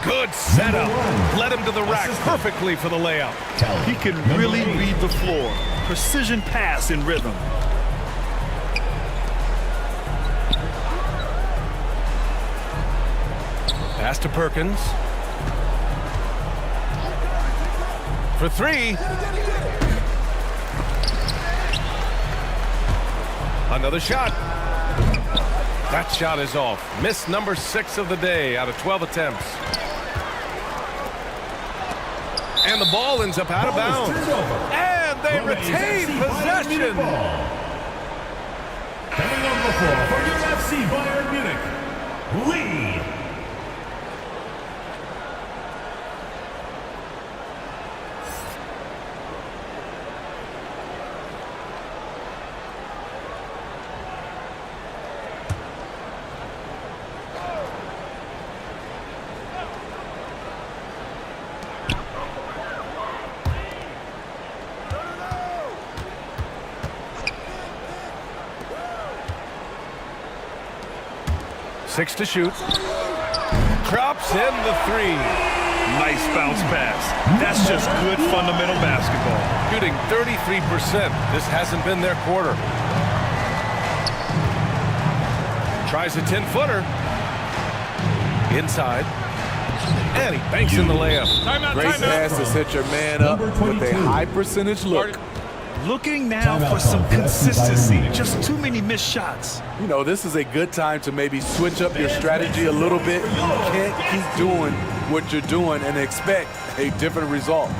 Good setup. Led him to the rack perfectly for the layup. He can really read the floor. Precision pass in rhythm. Pass to Perkins. For 3. Another shot. That shot is off. Miss number 6 of the day out of 12 attempts. And the ball ends up out of bounds. And they retain possession. Coming on the floor for your FC Bayern Munich, Lee. 6 to shoot. Drops in the 3. Nice bounce pass. That's just good fundamental basketball. Shooting 33%. This hasn't been their quarter. Tries a 10-footer. Inside. And he banks in the layup. Great pass to set your man up with a high percentage look. Looking now for some consistency. Just too many missed shots. You know, this is a good time to maybe switch up your strategy a little bit. You can't keep doing what you're doing and expect a different result.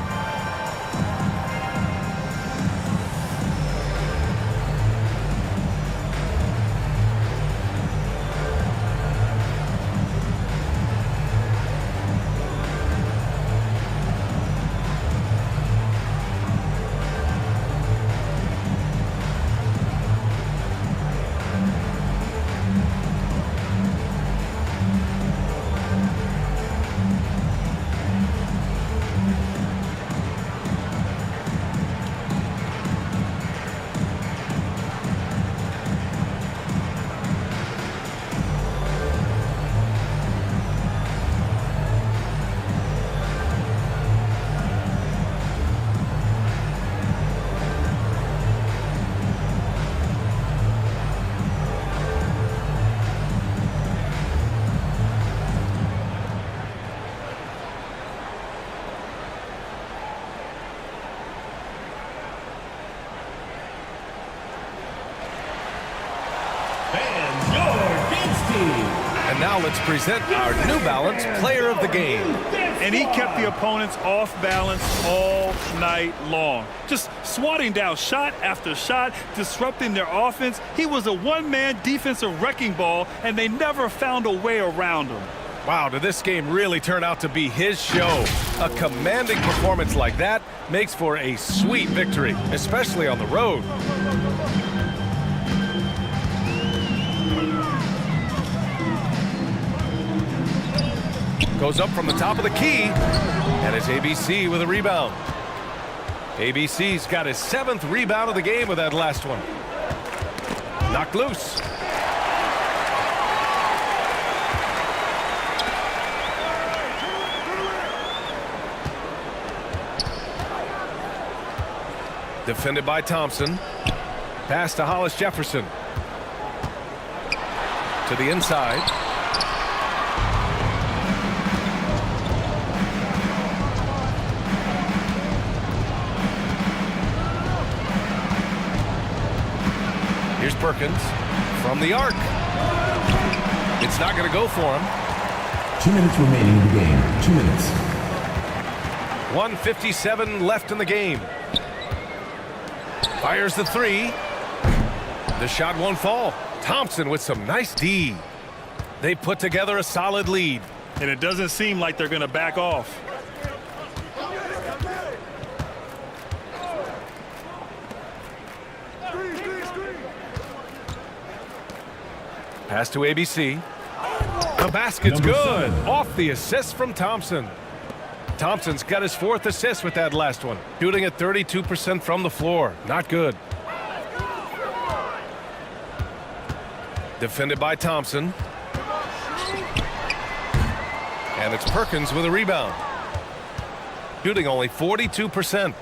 And now let's present our New Balance Player of the Game. And he kept the opponents off balance all night long. Just swatting down shot after shot, disrupting their offense. He was a one-man defensive wrecking ball, and they never found a way around him. Wow, did this game really turn out to be his show? A commanding performance like that makes for a sweet victory, especially on the road. Goes up from the top of the key, and it's ABC with a rebound. ABC's got his 7th rebound of the game with that last one. Knocked loose. Defended by Thompson. Pass to Hollis Jefferson. To the inside. Here's Perkins from the arc. It's not going to go for him. 2 minutes remaining in the game. 2 minutes. 1:57 left in the game. Fires the 3. The shot won't fall. Thompson with some nice D. They put together a solid lead. And it doesn't seem like they're going to back off. Pass to ABC. The basket's good. Off the assist from Thompson. Thompson's got his 4th assist with that last one. Shooting at 32% from the floor. Not good. Defended by Thompson. And it's Perkins with a rebound. Shooting only 42%.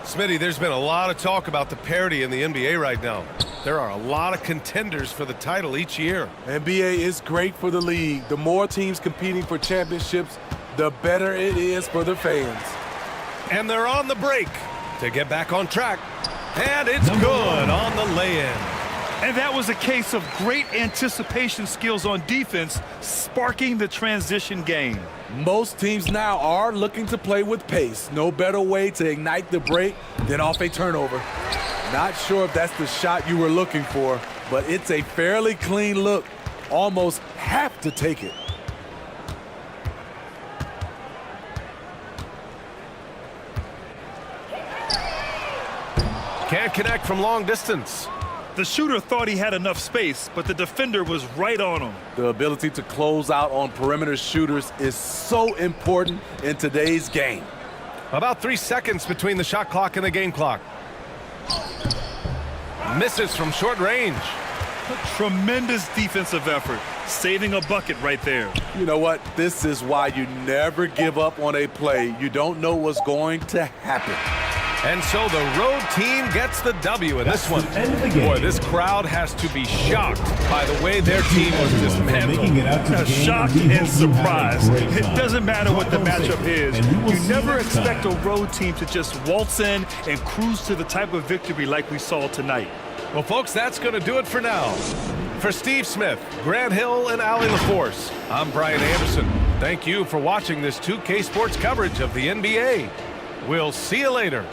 Smitty, there's been a lot of talk about the parity in the NBA right now. There are a lot of contenders for the title each year. NBA is great for the league. The more teams competing for championships, the better it is for the fans. And they're on the break to get back on track. And it's good on the lay-in. And that was a case of great anticipation skills on defense, sparking the transition game. Most teams now are looking to play with pace. No better way to ignite the break than off a turnover. Not sure if that's the shot you were looking for, but it's a fairly clean look. Almost have to take it. Can't connect from long distance. The shooter thought he had enough space, but the defender was right on him. The ability to close out on perimeter shooters is so important in today's game. About 3 seconds between the shot clock and the game clock. Misses from short range. Tremendous defensive effort, saving a bucket right there. You know what? This is why you never give up on a play. You don't know what's going to happen. And so the road team gets the W in this one. Boy, this crowd has to be shocked by the way their team was dismantled. Shock and surprise. It doesn't matter what the matchup is. You never expect a road team to just waltz in and cruise to the type of victory like we saw tonight. Well, folks, that's going to do it for now. For Steve Smith, Grant Hill, and Allie LaForce, I'm Brian Anderson. Thank you for watching this 2K Sports coverage of the NBA. We'll see you later.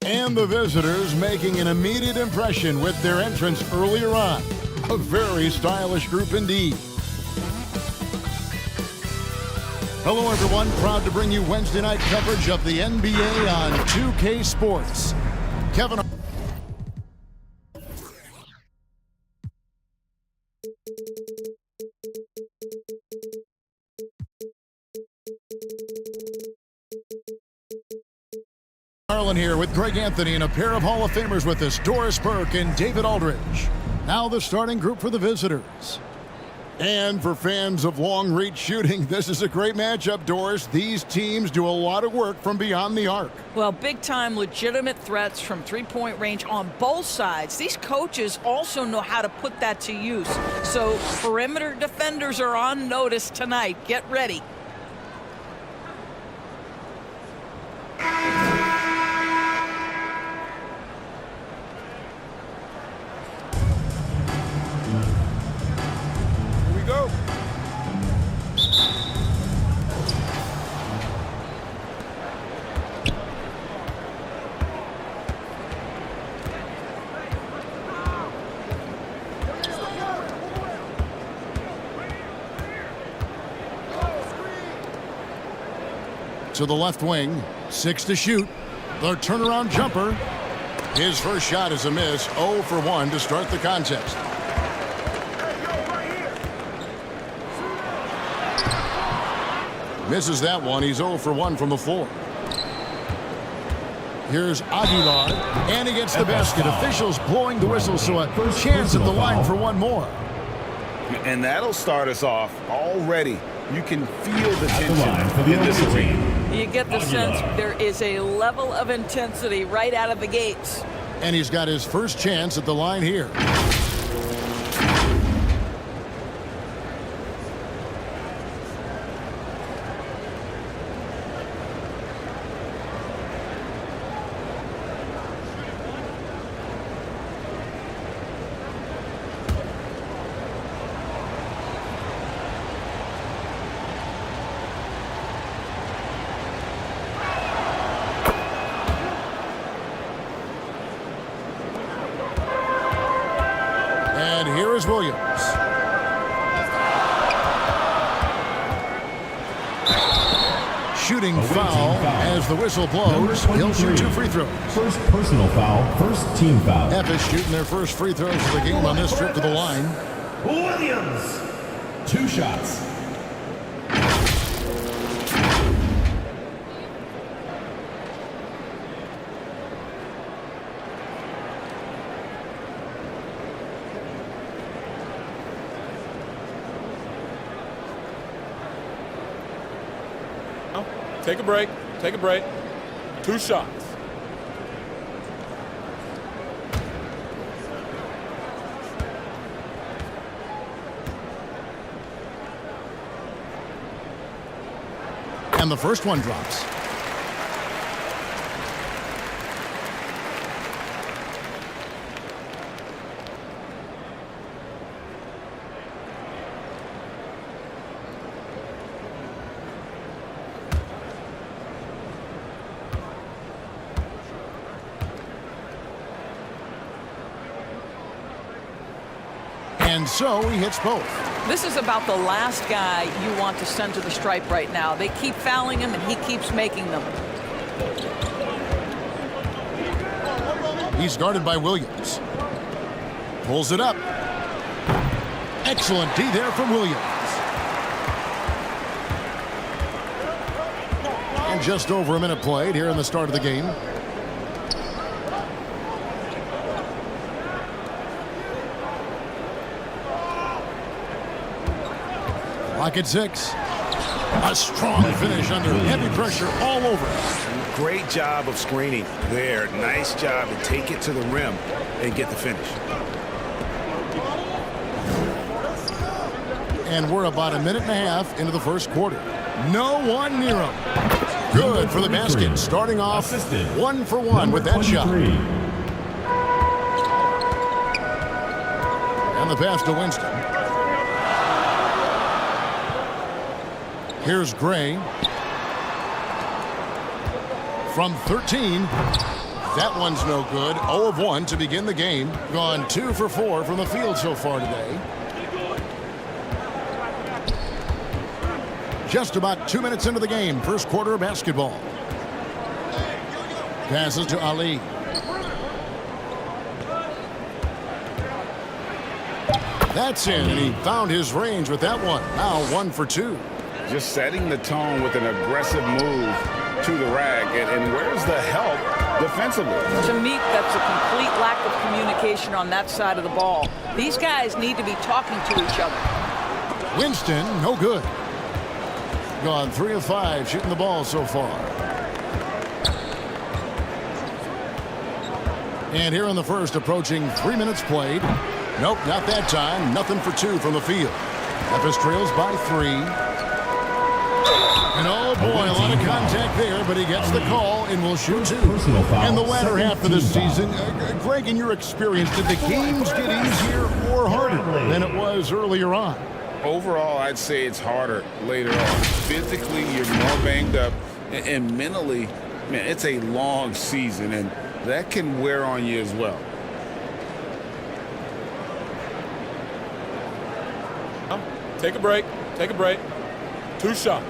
And the visitors making an immediate impression with their entrance earlier on. A very stylish group indeed. Hello, everyone. Proud to bring you Wednesday night coverage of the NBA on 2K Sports. Kevin. Harlan here with Greg Anthony and a pair of Hall of Famers with us, Doris Burke and David Aldridge. Now the starting group for the visitors. And for fans of long-reach shooting, this is a great matchup, Doris. These teams do a lot of work from beyond the arc. Well, big-time legitimate threats from three-point range on both sides. These coaches also know how to put that to use. So perimeter defenders are on notice tonight. Get ready. To the left wing, 6 to shoot. The turnaround jumper. His first shot is a miss, 0 for 1 to start the contest. Misses that one. He's 0 for 1 from the floor. Here's Aguilar, and he gets the basket. Officials blowing the whistle, so a chance at the line for one more. And that'll start us off already. You can feel the tension in this arena. You get the sense there is a level of intensity right out of the gates. And he's got his first chance at the line here. Here's Williams. Shooting foul as the whistle blows. He'll shoot 2 free throws. First personal foul, first team foul. F is shooting their first free throws of the game on this trip to the line. Williams. 2 shots. Take a break. Take a break. 2 shots. And the first one drops. And so he hits both. This is about the last guy you want to send to the stripe right now. They keep fouling him, and he keeps making them. He's guarded by Williams. Pulls it up. Excellent D there from Williams. And just over a minute played here in the start of the game. Clock at 6. A strong finish under heavy pressure all over. Great job of screening there. Nice job to take it to the rim and get the finish. And we're about a minute and a half into the first quarter. No one near him. Good for the basket. Starting off 1 for 1 with that shot. And the pass to Winston. Here's Gray. From 13. That one's no good. 0 of 1 to begin the game. Gone 2 for 4 from the field so far today. Just about 2 minutes into the game. First quarter of basketball. Passes to Ali. That's in, and he found his range with that one. Now 1 for 2. Just setting the tone with an aggressive move to the rack. And where's the help defensively? To me, that's a complete lack of communication on that side of the ball. These guys need to be talking to each other. Winston, no good. Gone 3 of 5 shooting the ball so far. And here in the first, approaching 3 minutes played. Nope, not that time. Nothing for 2 from the field. Memphis trails by 3. And oh boy, a lot of contact there, but he gets the call and will shoot 2. In the latter half of the season, Greg, in your experience, did the games get easier or harder than it was earlier on? Overall, I'd say it's harder later on. Physically, you're more banged up, and mentally, man, it's a long season, and that can wear on you as well. Take a break. Take a break. 2 shots.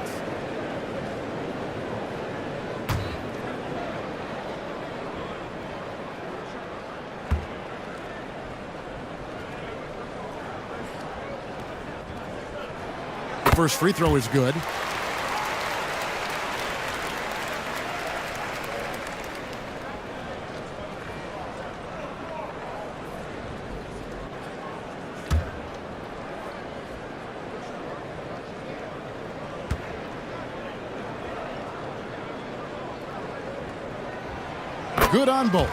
First free throw is good. Good on both.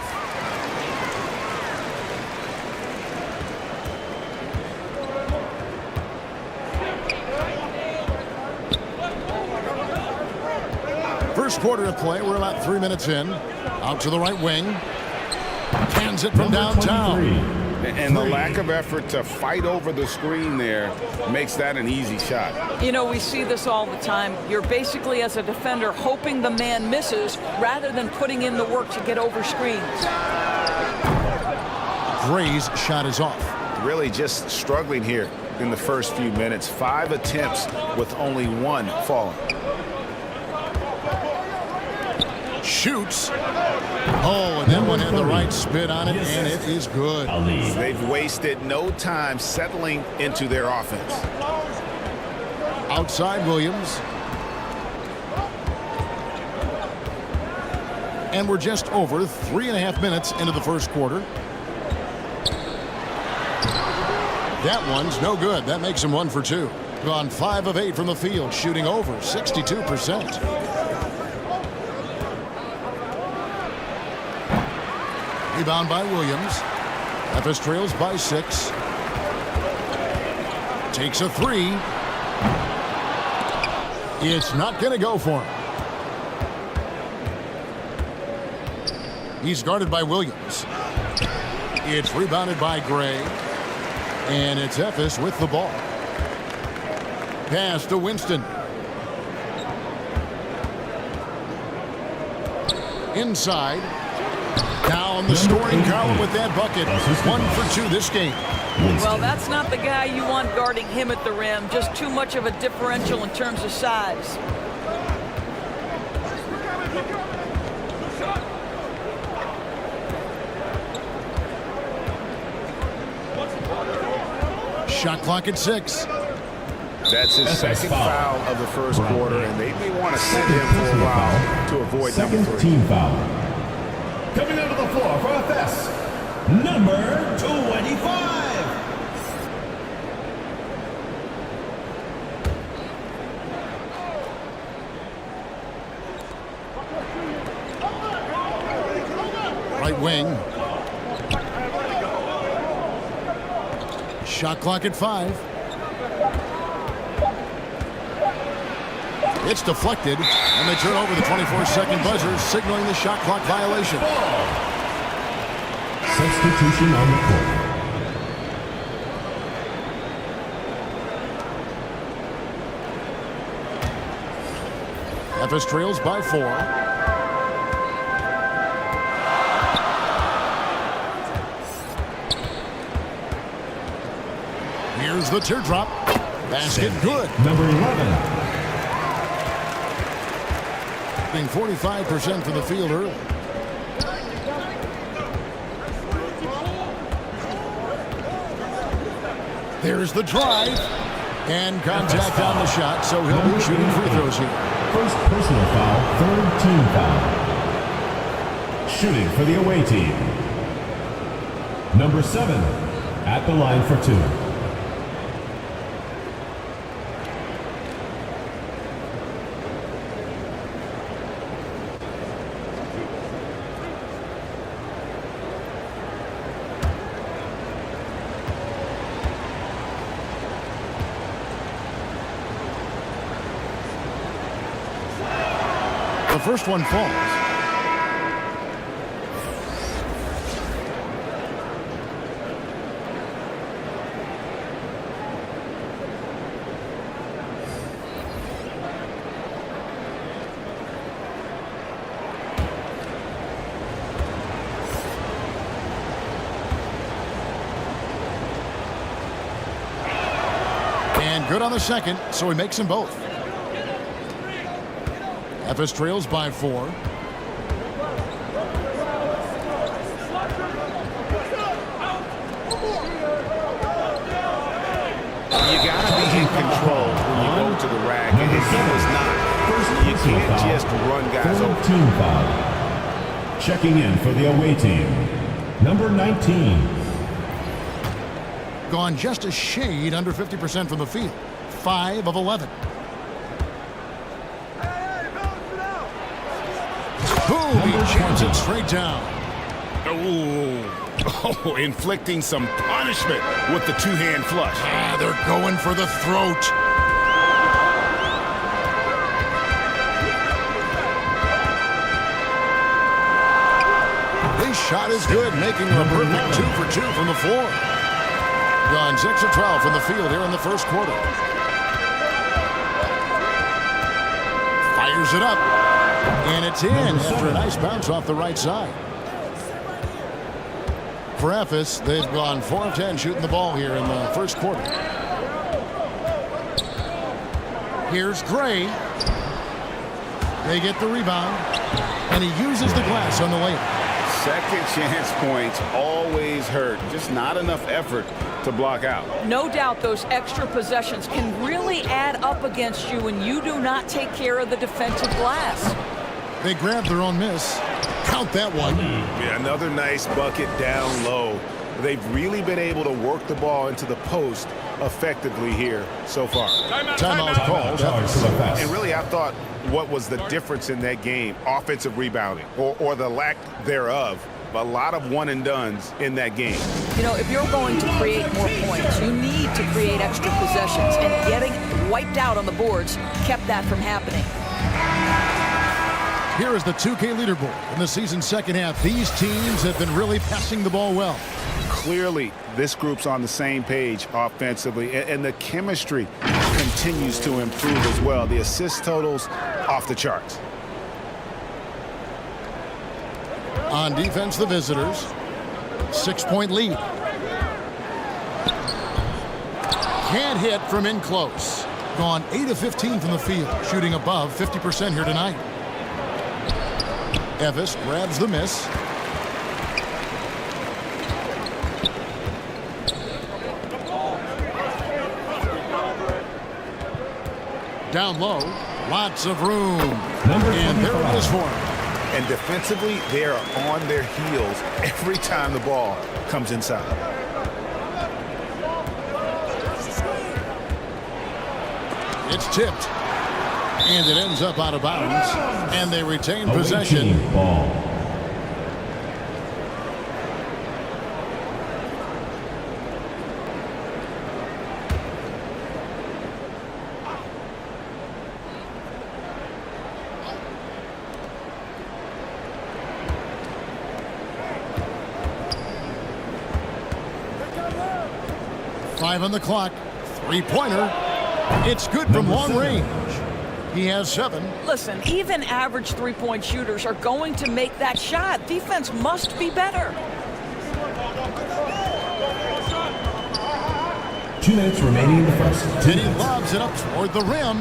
First quarter of play. We're about 3 minutes in. Out to the right wing. Cans it from downtown. And the lack of effort to fight over the screen there makes that an easy shot. You know, we see this all the time. You're basically, as a defender, hoping the man misses rather than putting in the work to get over screens. Gray's shot is off. really just struggling here in the first few minutes. 5 attempts with only 1 falling. Shoots. Oh, and that one had the right spin on it, and it is good. They've wasted no time settling into their offense. Outside Williams. And we're just over 3.5 minutes into the first quarter. That one's no good. That makes him 1 for 2. Gone 5 of 8 from the field, shooting over 62%. Rebound by Williams. Memphis trails by 6. Takes a 3. It's not going to go for him. He's guarded by Williams. It's rebounded by Gray. And it's Memphis with the ball. Pass to Winston. Inside. Down the scoring column with that bucket. 1 for 2 this game. Well, that's not the guy you want guarding him at the rim. Just too much of a differential in terms of size. Shot clock at 6. That's his second foul of the first quarter, and they may want to sit him for a while to avoid number 3. Team foul. Coming onto the floor for FS, number 25. Right wing. Shot clock at 5. It's deflected, and they turn over the 24-second buzzer, signaling the shot clock violation. Substitution on the court. Memphis trails by 4. Here's the teardrop. Basket good. Number 11. 45% from the field early. There's the drive. And contact on the shot, so he'll be shooting free throws here. First personal foul, third team foul. Shooting for the away team. Number 7 at the line for 2. The first one falls. And good on the second, so he makes them both. Memphis trails by 4. You got to be in control when you go to the rack, and if he was not, you can't just run guys over. Team foul. Checking in for the away team. Number 19. Gone just a shade under 50% from the field. 5 of 11. Boom! He jams it straight down. Oh, inflicting some punishment with the two-hand flush. Ah, they're going for the throat. His shot is good, making a perfect 2 for 2 from the floor. Gone 6 of 12 from the field here in the first quarter. Fires it up. And it's in after a nice bounce off the right side. for Ephes. They've gone 4 of 10 shooting the ball here in the first quarter. Here's Gray. They get the rebound, and he uses the glass on the layup. Second chance points always hurt. Just not enough effort to block out. No doubt those extra possessions can really add up against you when you do not take care of the defensive glass. They grab their own miss. Count that one. Yeah, another nice bucket down low. They've really been able to work the ball into the post effectively here so far. Timeout called. And really, I thought what was the difference in that game? Offensive rebounding or the lack thereof. A lot of one-and-dones in that game. You know, if you're going to create more points, you need to create extra possessions, and getting wiped out on the boards kept that from happening. Here is the 2K leaderboard in the season's second half. These teams have been really passing the ball well. Clearly, this group's on the same page offensively, and the chemistry continues to improve as well. The assist totals off the charts. On defense, the visitors. 6-point lead. Can't hit from in close. Gone 8 of 15 from the field, shooting above 50% here tonight. Ephes grabs the miss. Down low, lots of room. And there it is for him. And defensively, they are on their heels every time the ball comes inside. It's tipped. And it ends up out of bounds. And they retain possession. Ball. Five on the clock. Three-pointer. It's good from long range. He has 7. Listen, even average three-point shooters are going to make that shot. Defense must be better. 2 minutes remaining in the first. And he lobs it up toward the rim.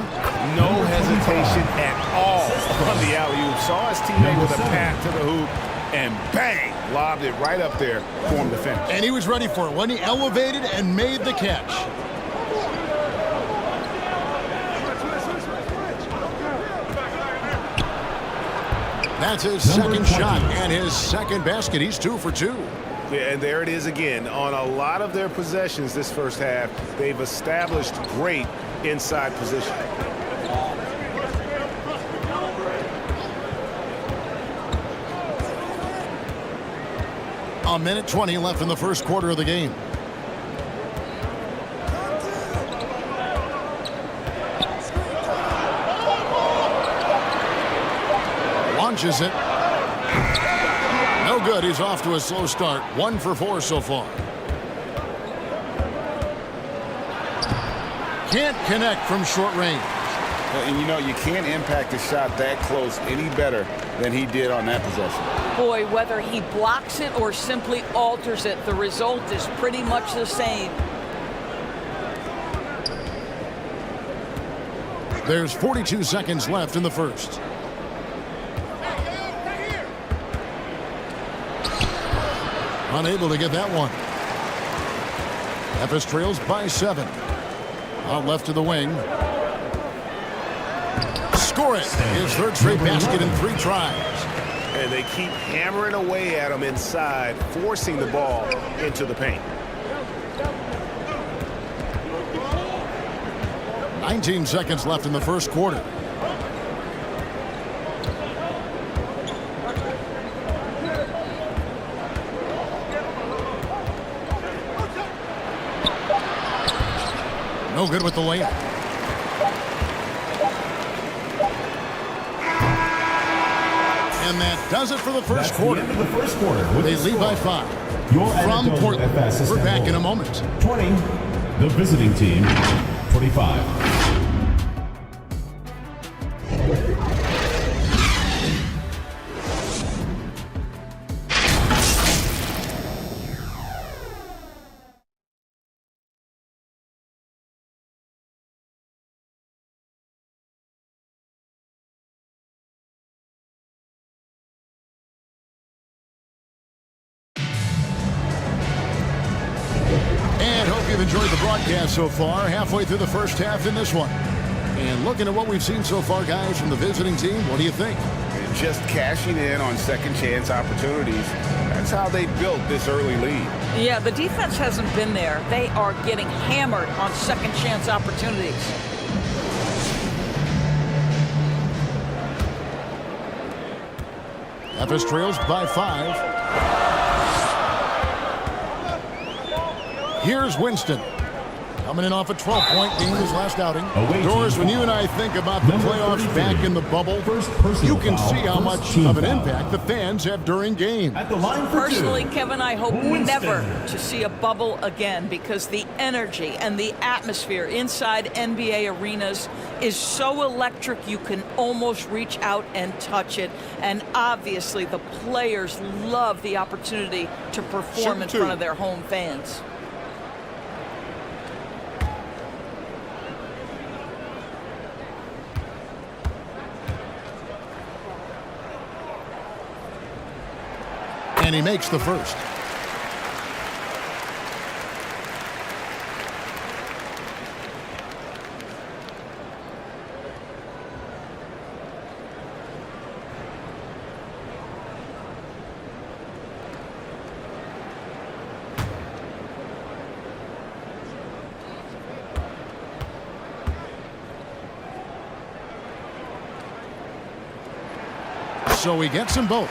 No hesitation at all on the alley-oop. Saw his teammate with a path to the hoop, and bang, lobbed it right up there for him to finish. And he was ready for it when he elevated and made the catch. That's his second shot and his second basket. He's 2 for 2. Yeah, and there it is again. On a lot of their possessions this first half, they've established great inside position. A minute 20 left in the first quarter of the game. Launches it. No good. He's off to a slow start. 1 for 4 so far. Can't connect from short range. And you know, you can't impact a shot that close any better than he did on that possession. Boy, whether he blocks it or simply alters it, the result is pretty much the same. There's 42 seconds left in the first. Unable to get that one. Ephes trails by 7. Out left to the wing. Score it. His third straight basket in 3 tries. And they keep hammering away at him inside, forcing the ball into the paint. 19 seconds left in the first quarter. No good with the layup. And that does it for the first quarter. The first quarter. They lead by 5. From Portland. We're back in a moment. 20. The visiting team. 25. I've enjoyed the broadcast so far, halfway through the first half in this one. And looking at what we've seen so far, guys, from the visiting team, what do you think? Just cashing in on second chance opportunities. That's how they built this early lead. Yeah, the defense hasn't been there. They are getting hammered on second chance opportunities. Memphis trails by 5. Here's Winston. Coming in off a 12-point game his last outing. Doris, when you and I think about the playoffs back in the bubble, you can see how much of an impact the fans have during games. Personally, Kevin, I hope never to see a bubble again because the energy and the atmosphere inside NBA arenas is so electric you can almost reach out and touch it. And obviously, the players love the opportunity to perform in front of their home fans. And he makes the first. So he gets them both.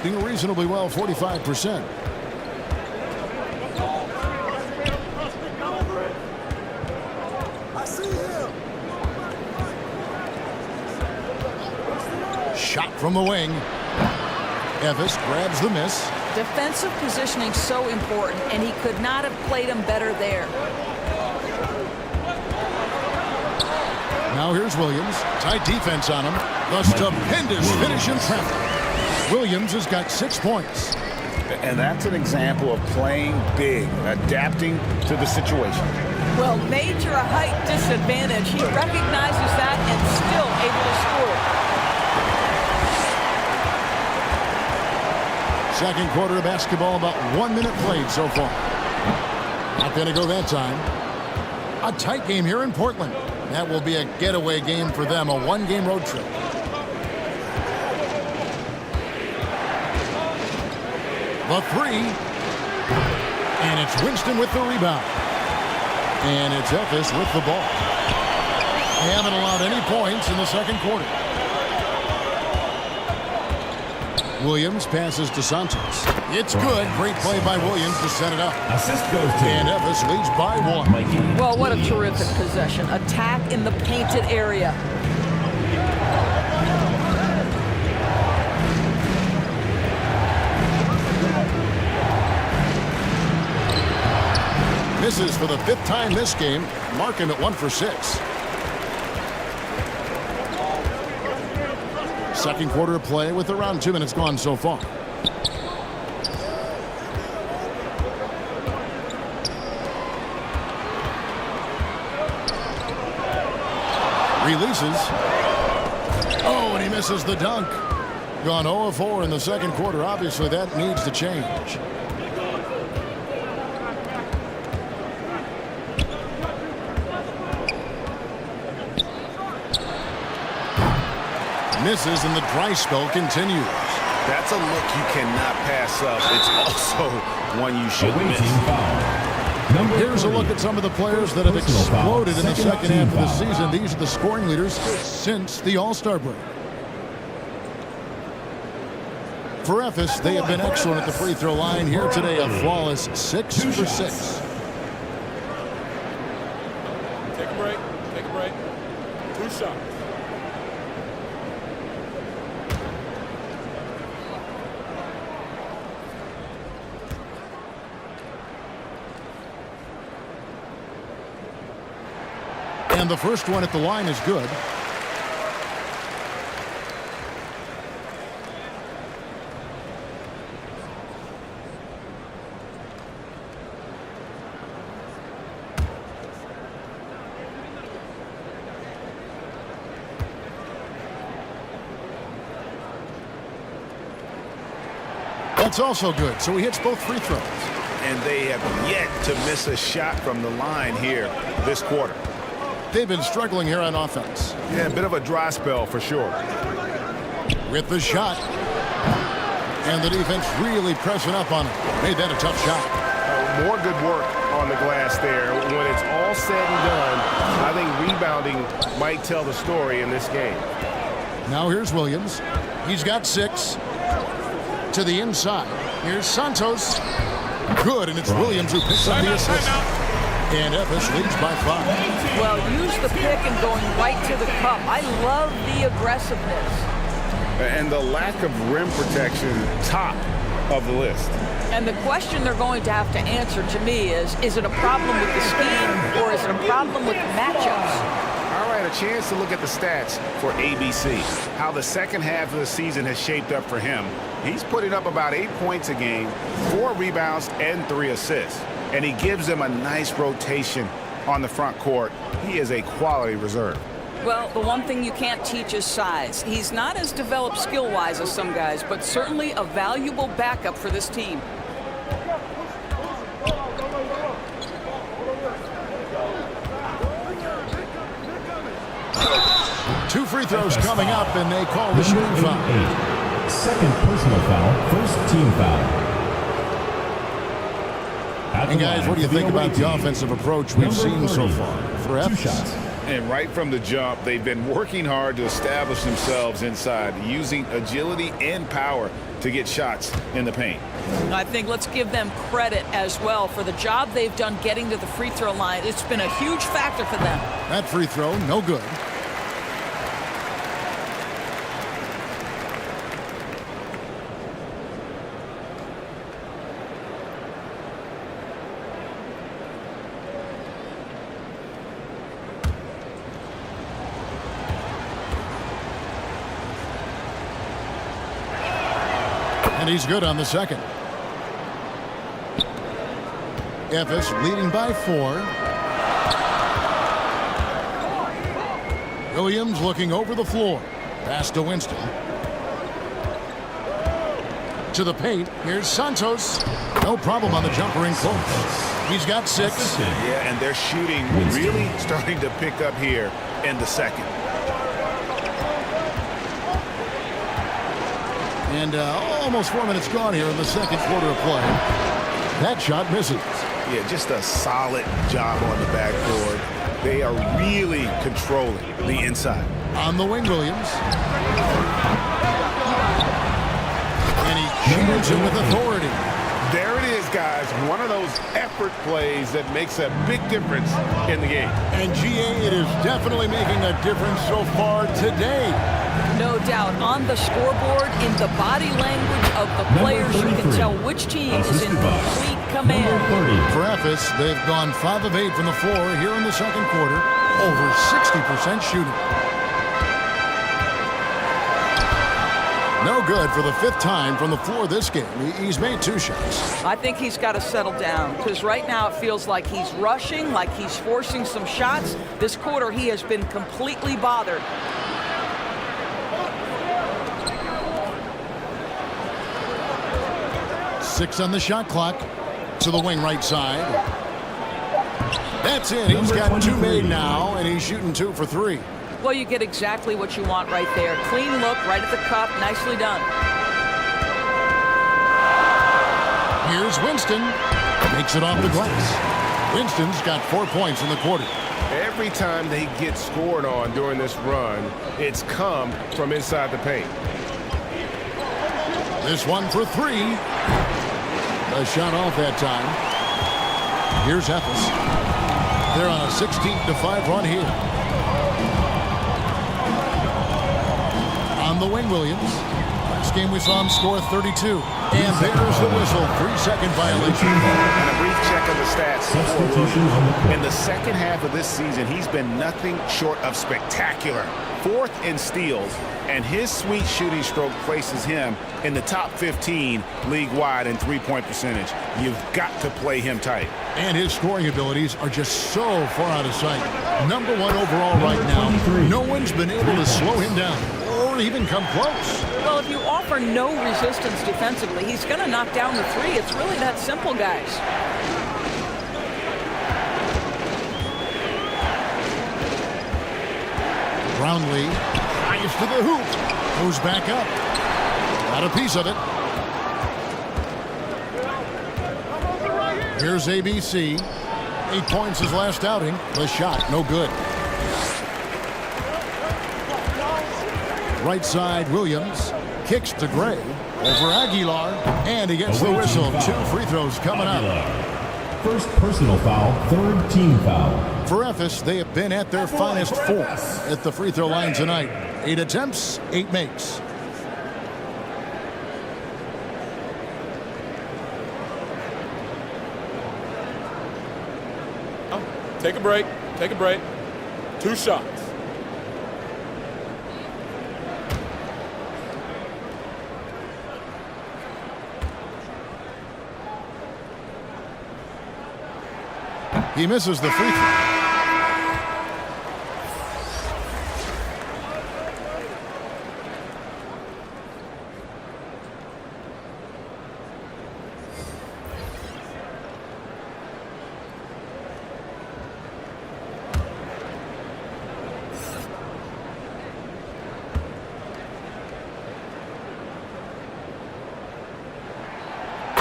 Doing reasonably well, 45%. Shot from the wing. Evis grabs the miss. Defensive positioning so important, and he could not have played him better there. Now here's Williams. Tight defense on him. The stupendous finish in traffic. Williams has got 6 points. And that's an example of playing big, adapting to the situation. Well, major height disadvantage. He recognizes that and still able to score. Second quarter of basketball, about 1 minute played so far. Not going to go that time. A tight game here in Portland. That will be a getaway game for them, a one-game road trip. The three. And it's Winston with the rebound. And it's Evis with the ball. They haven't allowed any points in the second quarter. Williams passes to Santos. It's good. Great play by Williams to set it up. Assist goes to. And Evis leads by 1. Well, what a terrific possession. Attack in the painted area. Misses for the 5th time this game. Mark him at 1 for 6. Second quarter of play with around 2 minutes gone so far. Releases. Oh, and he misses the dunk. Gone 0 of 4 in the second quarter. Obviously, that needs to change. Misses and the dry spell continues. That's a look you cannot pass up. It's also one you should miss. Here's a look at some of the players that have exploded in the second half of the season. These are the scoring leaders since the All-Star break. For Evis, they have been excellent at the free throw line here today. A flawless 6 for 6. Take a break. Take a break. 2 shots. And the first one at the line is good. That's also good. So he hits both free throws. and they have yet to miss a shot from the line here this quarter. They've been struggling here on offense. Yeah, a bit of a dry spell for sure. With the shot. And the defense really pressing up on it. Made that a tough shot. More good work on the glass there. When it's all said and done, I think rebounding might tell the story in this game. Now here's Williams. He's got 6. To the inside. Here's Santos. Good, and it's Williams who picks up the assist. And Ephes leads by 5. Well, use the pick and going right to the cup. I love the aggressiveness. And the lack of rim protection, top of the list. And the question they're going to have to answer to me is it a problem with the scheme or is it a problem with matchups? All right, a chance to look at the stats for ABC. How the second half of the season has shaped up for him. He's putting up about 8 points a game, 4 rebounds, and 3 assists. And he gives them a nice rotation on the front court. He is a quality reserve. Well, the one thing you can't teach is size. He's not as developed skill-wise as some guys, but certainly a valuable backup for this team. Two free throws coming up, and they call the shooting foul. Second personal foul, first team foul. And guys, what do you think about the offensive approach we've seen so far for Ephes? And right from the jump, they've been working hard to establish themselves inside, using agility and power to get shots in the paint. I think let's give them credit as well for the job they've done getting to the free throw line. It's been a huge factor for them. That free throw, no good. And he's good on the second. Ephes leading by 4. Williams looking over the floor. Pass to Winston. To the paint. Here's Santos. No problem on the jumper in close. He's got 6. Yeah, and they're shooting really starting to pick up here in the second. And almost 4 minutes gone here in the second quarter of play. That shot misses. Yeah, just a solid job on the backboard. They are really controlling the inside. On the wing, Williams. And he shoots him with authority. There it is, guys. One of those effort plays that makes a big difference in the game. And GA, it is definitely making a difference so far today. No doubt. On the scoreboard, in the body language of the players, you can tell which team is in complete command. For Ephes, they've gone 5 of 8 from the floor here in the second quarter. Over 60% shooting. No good for the 5th time from the floor this game. He's made 2 shots. I think he's got to settle down because right now it feels like he's rushing, like he's forcing some shots. This quarter he has been completely bothered. Six on the shot clock. To the wing right side. That's it. He's got 2 made now, and he's shooting 2 for 3. Well, you get exactly what you want right there. Clean look, right at the cup. Nicely done. Here's Winston. Makes it off the glass. Winston's got 4 points in the quarter. Every time they get scored on during this run, it's come from inside the paint. This one for 3. A shot off that time. Here's Ephes. They're on a 16-5 run here. On the wing, Williams. Last game we saw him score 32. And there's the whistle. 3-second violation. And a brief check of the stats. In the second half of this season, he's been nothing short of spectacular. 4th in steals, and his sweet shooting stroke places him in the top 15 league-wide in 3-point percentage. You've got to play him tight. And his scoring abilities are just so far out of sight. #1 overall right now. No one's been able to slow him down. or even come close. Well, if you offer no resistance defensively, he's going to knock down the three. It's really that simple, guys. Brownlee fires to the hoop. Goes back up. Got a piece of it. Here's ABC. 8 points his last outing. The shot, no good. Right side, Williams. Kicks to Gray. Over Aguilar. And he gets the whistle. 2 free throws coming up. First personal foul, third team foul. For Ephes, they have been at their finest 4 at the free throw line tonight. 8 attempts, 8 makes. Take a break. Take a break. 2 shots. He misses the free throw.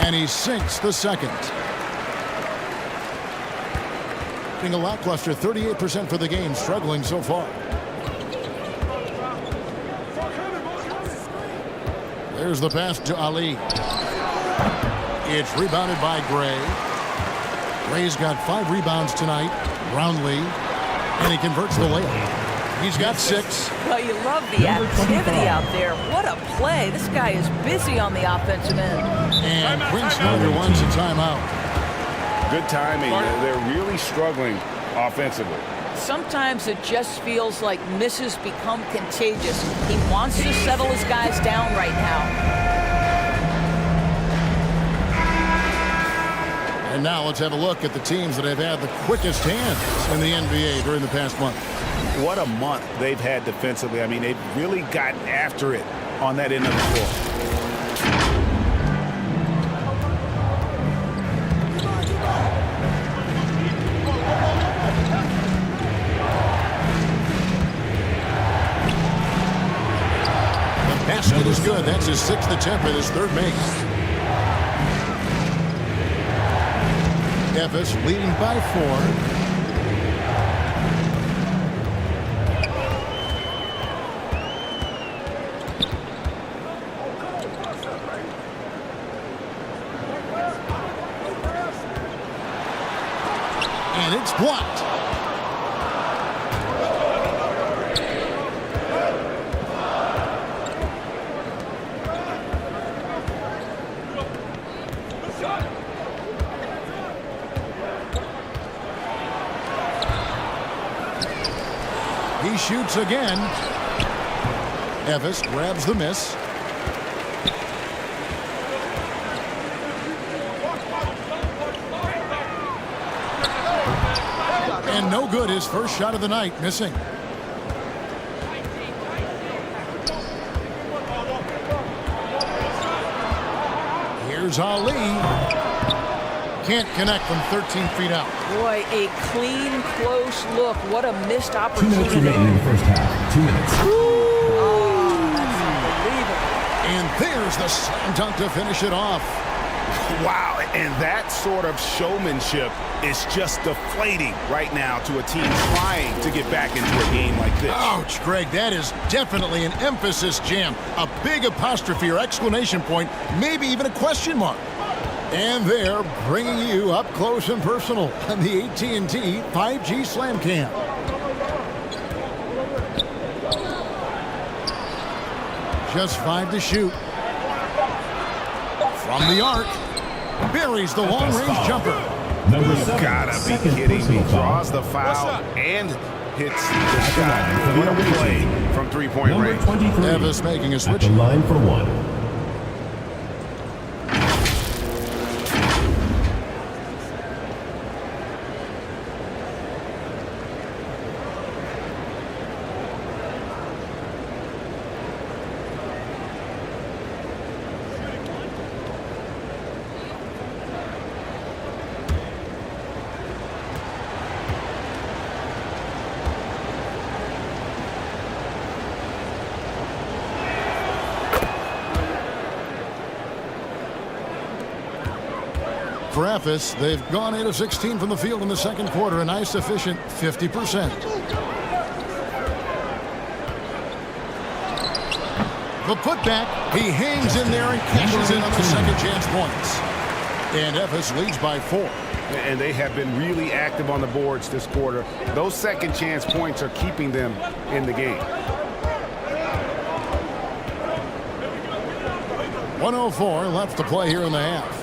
And he sinks the second. Being a lackluster 38% for the game, struggling so far. There's the pass to Ali. It's rebounded by Gray. Gray's got 5 rebounds tonight. Brownlee. And he converts the layup. He's got 6. Well, you love the activity out there. What a play. This guy is busy on the offensive end. And Quinn Snyder wants a timeout. Good timing. They're really struggling offensively. Sometimes it just feels like misses become contagious. He wants to settle his guys down right now. And now let's have a look at the teams that have had the quickest hands in the NBA during the past month. What a month they've had defensively. I mean, they've really gotten after it on that end of the floor. Basket is good. That's his 6th attempt and his 3rd make. Ephes leading by 4. And it's blocked. He shoots again. Ephes grabs the miss. And no good. His first shot of the night, missing. Here's Ali. Can't connect from 13 feet out. Boy, a clean, close look. What a missed 2 opportunity. minutes remaining in the first half. 2 minutes. Oh, that's unbelievable. And there's the slam dunk to finish it off. Wow, and that sort of showmanship is just deflating right now to a team trying to get back into a game like this. Ouch, Greg, that is definitely an emphasis jam. A big apostrophe or exclamation point, maybe even a question mark. And they're bringing you up close and personal on the AT&T 5G Slam Cam. Just 5 to shoot. From the arc. Buries the long-range jumper. Number 7. Gotta be kidding me. Draws the foul and hits the shot. What a play from three-point range. Number 23. Ephes making a switch. At the line for 1. for Ephes. They've gone 8 of 16 from the field in the second quarter, a nice efficient 50%. The putback, he hangs in there and cashes in on the second chance points. And Ephes leads by 4. And they have been really active on the boards this quarter. Those second chance points are keeping them in the game. 104 left to play here in the half.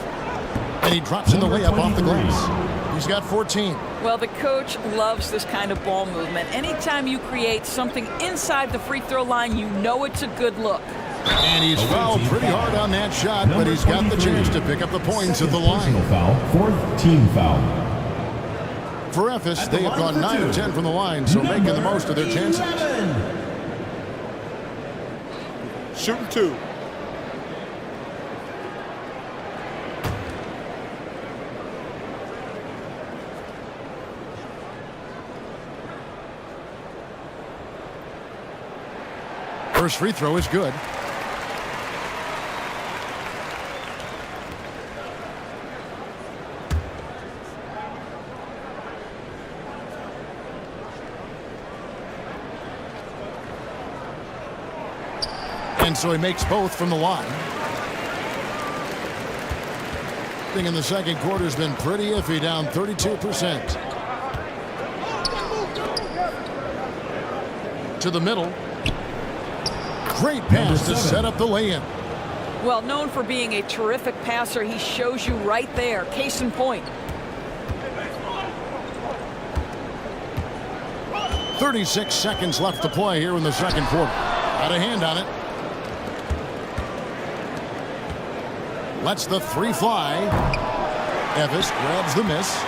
And he drops in the layup off the glass. He's got 14. Well, the coach loves this kind of ball movement. Anytime you create something inside the free throw line, you know it's a good look. And he's fouled pretty hard on that shot, but he's got the chance to pick up the points at the line. Foul, 4th team foul. For Ephes, they have gone 9 of 10 from the line, so making the most of their chances. Shooting 2. First free throw is good. And so he makes both from the line. Thing in the second quarter has been pretty iffy, down 32%. To the middle. Great pass to set up the lay-in. Well, known for being a terrific passer, he shows you right there. Case in point. 36 seconds left to play here in the second quarter. Got a hand on it. Lets the 3 fly. Ephes grabs the miss.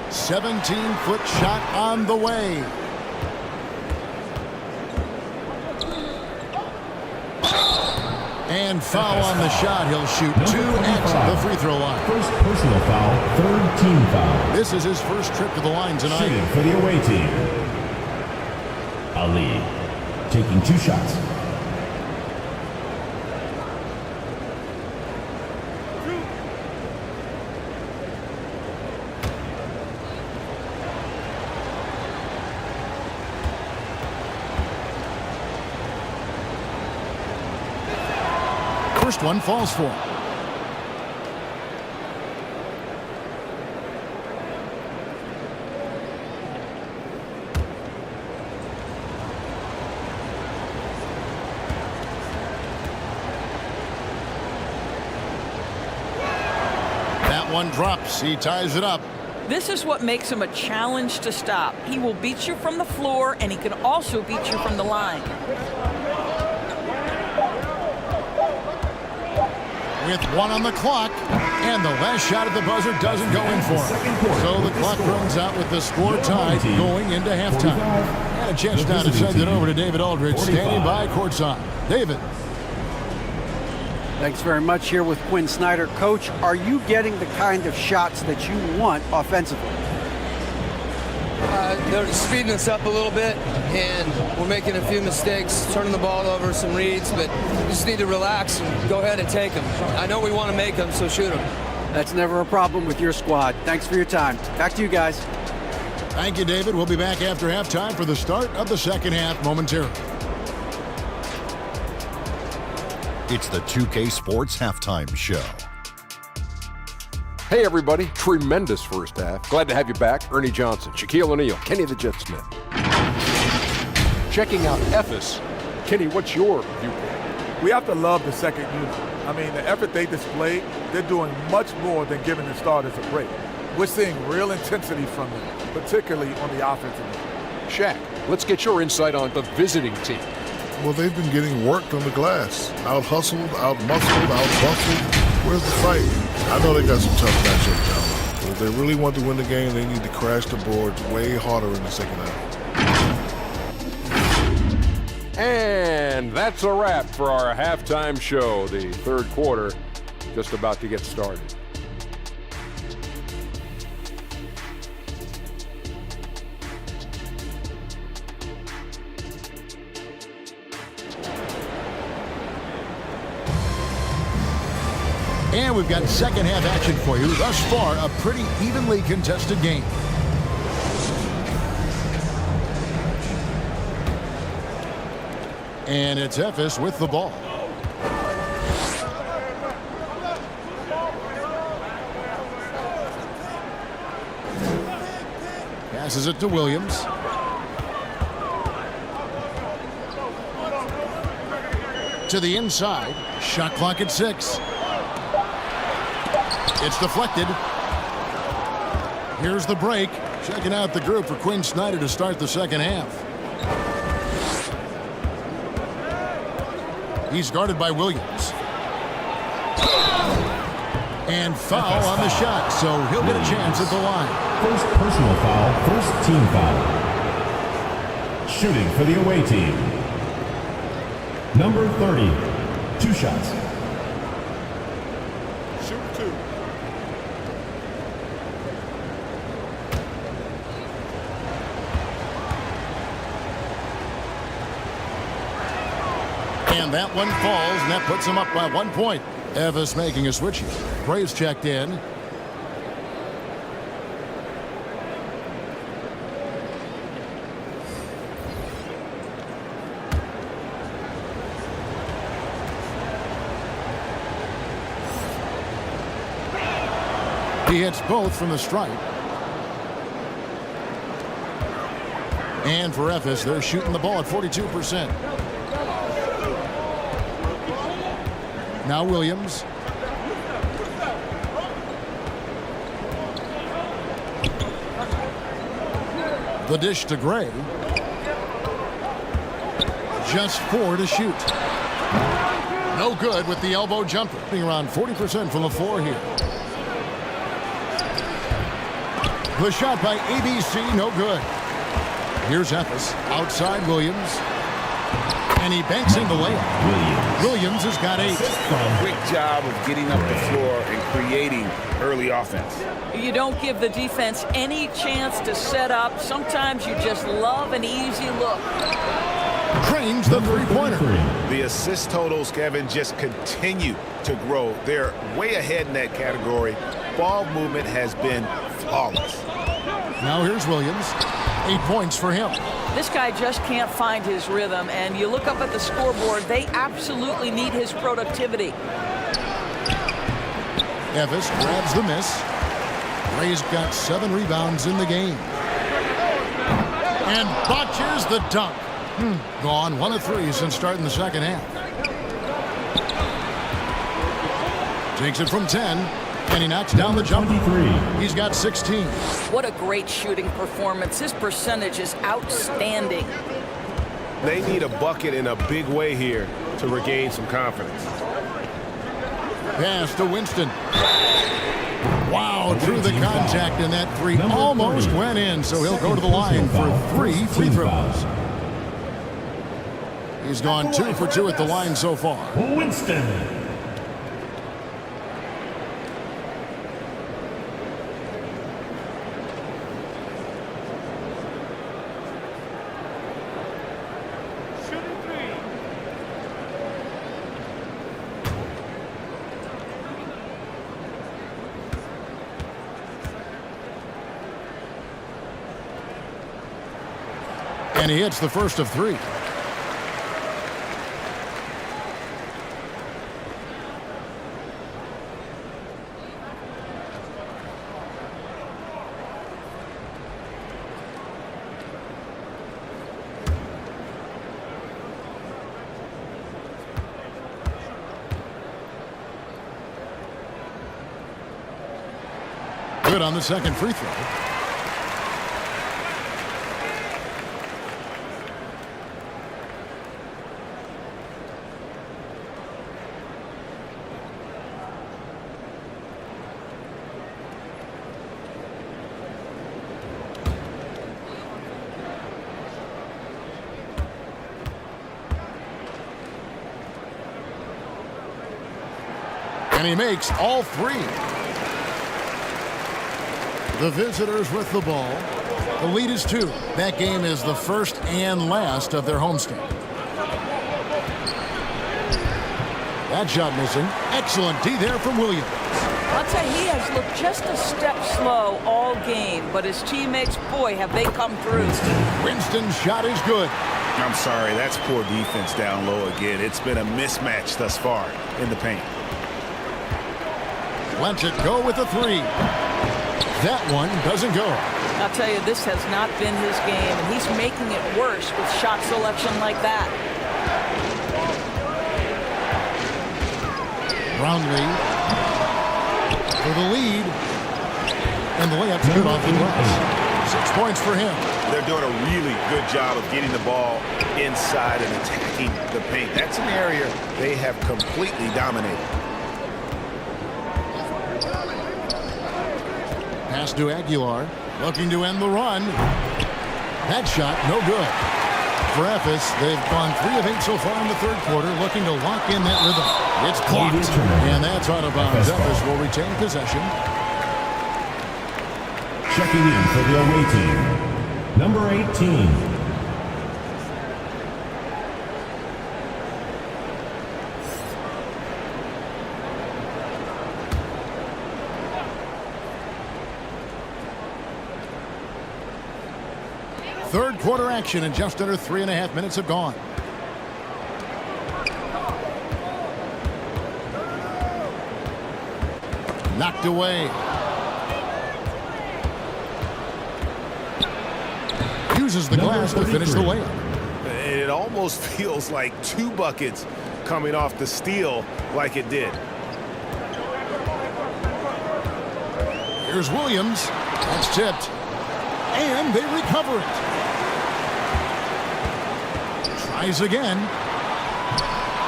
A 17-foot shot on the way. And foul on the shot. He'll shoot 2 at the free throw line. First personal foul, 3rd team foul. This is his first trip to the line tonight. Shooting for the away team. Ali taking 2 shots. First one falls for him. That one drops. He ties it up. This is what makes him a challenge to stop. He will beat you from the floor, and he can also beat you from the line. With 1 on the clock, and the last shot at the buzzer doesn't go in for him. So the clock runs out with the score tied going into halftime. And a chance now to send it over to David Aldridge, standing by courtside. David. Thanks very much. Here with Quinn Snyder. Coach, are you getting the kind of shots that you want offensively? They're speeding us up a little bit, and we're making a few mistakes, turning the ball over, some reads, but we just need to relax and go ahead and take them. I know we want to make them, so shoot them. That's never a problem with your squad. Thanks for your time. Back to you guys. Thank you, David. We'll be back after halftime for the start of the second half momentarily. It's the 2K Sports Halftime Show. Hey, everybody. Tremendous first half. Glad to have you back. Ernie Johnson, Shaquille O'Neal, Kenny the Jet Smith. Checking out Ephes. Kenny, what's your viewpoint? We have to love the second unit. I mean, the effort they displayed, they're doing much more than giving the starters a break. We're seeing real intensity from them, particularly on the offensive end. Shaq, let's get your insight on the visiting team. Well, they've been getting worked on the glass. Out-hustled, out-muscled, out-bustled. Where's the fight? I know they got some tough matchups down. But if they really want to win the game, they need to crash the boards way harder in the second half. And that's a wrap for our halftime show. The third quarter just about to get started. And we've got second half action for you. Thus far, a pretty evenly contested game. And it's Ephes with the ball. Passes it to Williams. To the inside. Shot clock at 6. It's deflected. Here's the break. Checking out the group for Quinn Snyder to start the second half. He's guarded by Williams. And foul on the shot, so he'll get a chance at the line. First personal foul, first team foul. Shooting for the away team. Number 30, 2 shots. Shoot 2. And that one falls, and that puts him up by 1 point. Ephes making a switch here. Braves checked in. He hits both from the stripe. And for Ephes, they're shooting the ball at 42%. Now Williams. The dish to Gray. Just 4 to shoot. No good with the elbow jumper. Around 40% from the floor here. The shot by ABC, no good. Here's Ephes. Outside Williams. And he banks in the layup. Williams has got 8. Quick job of getting up the floor and creating early offense. You don't give the defense any chance to set up. Sometimes you just love an easy look. Cranes the three-pointer. The assist totals, Kevin, just continue to grow. They're way ahead in that category. Ball movement has been flawless. Now here's Williams. 8 points for him. This guy just can't find his rhythm, and you look up at the scoreboard, they absolutely need his productivity. Ephes grabs the miss. Ray's got 7 rebounds in the game. And botches the dunk. Gone 1 of 3 since starting the second half. Takes it from 10. And he knocks down the jumper. He's got 16. What a great shooting performance. His percentage is outstanding. They need a bucket in a big way here to regain some confidence. Pass to Winston. Wow, through the contact, and that 3 almost went in, so he'll go to the line for 3 free throws. He's gone 2 for 2 at the line so far. Winston. And he hits the first of 3. Good on the second free throw. And he makes all 3. The visitors with the ball. The lead is 2. That game is the first and last of their homestand. That shot missing. Excellent D there from Williams. I'll tell you, he has looked just a step slow all game, but his teammates, boy, have they come through. Winston's shot is good. I'm sorry, that's poor defense down low again. It's been a mismatch thus far in the paint. Lets it go with a three. That one doesn't go. I'll tell you, this has not been his game, and he's making it worse with shot selection like that. Brownlee for the lead. And the layup's good off the glass. 6 points for him. They're doing a really good job of getting the ball inside and attacking the paint. That's an area they have completely dominated. Pass to Aguilar, looking to end the run. That shot, no good. For Ephes, they've gone 3 of 8 so far in the third quarter, looking to lock in that rhythm. It's blocked, and that's out of bounds. Ephes will retain possession. Checking in for the away team, number 18. Third quarter action, and just under 3.5 minutes have gone. Knocked away. Uses the glass to finish the layup. It almost feels like 2 buckets coming off the steal like it did. Here's Williams. That's tipped. And they recover it. Tries again.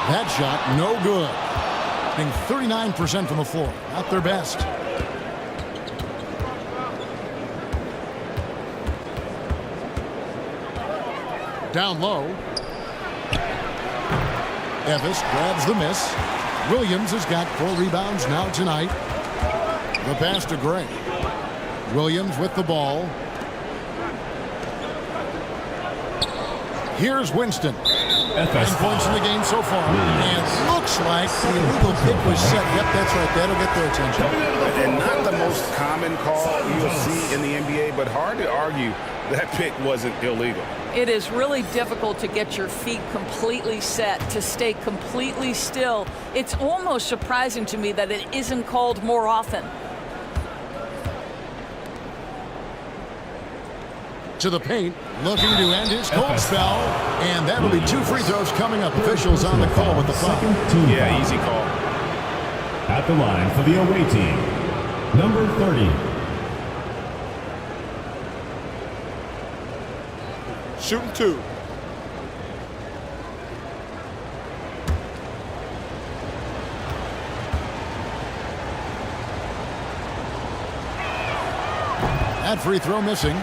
That shot, no good. Hitting 39% from the floor. Not their best. Down low. Ephes grabs the miss. Williams has got 4 rebounds now tonight. The pass to Gray. Williams with the ball. Here's Winston. 9 points in the game so far. And looks like the illegal pick was set. Yep, that's right. That'll get their attention. And not the most common call you'll see in the NBA, but hard to argue that pick wasn't illegal. It is really difficult to get your feet completely set, to stay completely still. It's almost surprising to me that it isn't called more often. To the paint, looking to end his cold spell, and that'll be 2 free throws coming up. Officials on the call with the foul. Yeah, easy call. At the line for the away team, number 30. Shooting 2. That free throw missing.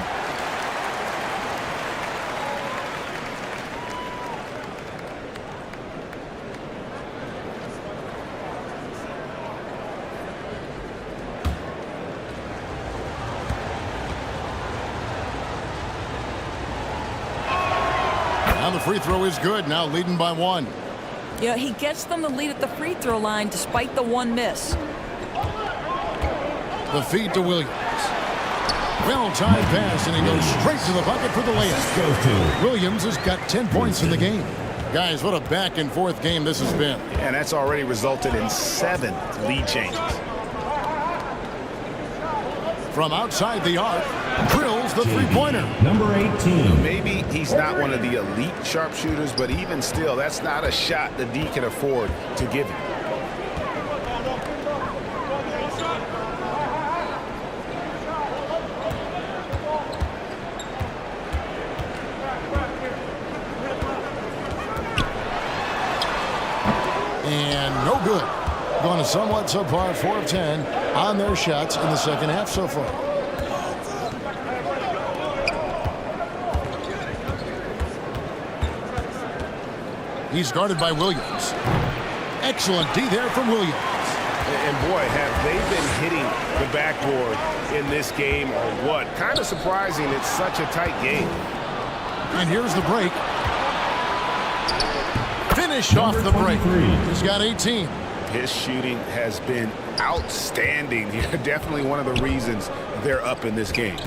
The free throw is good, now leading by 1. Yeah, he gets them the lead at the free throw line despite the 1 miss. The feed to Williams. Well-timed pass, and he goes straight to the bucket for the layup. Williams has got 10 points in the game. Guys, what a back-and-forth game this has been. And that's already resulted in 7 lead changes. From outside the arc, drills the three-pointer. Number 18. Maybe he's not one of the elite sharpshooters, but even still, that's not a shot the D can afford to give him. And no good. Going to somewhat subpar, 4 of 10 on their shots in the second half so far. He's guarded by Williams. Excellent D there from Williams. And boy, have they been hitting the backboard in this game or what? Kind of surprising it's such a tight game. And here's the break. finished off the break. He's got 18. His shooting has been outstanding here. Definitely one of the reasons they're up in this game.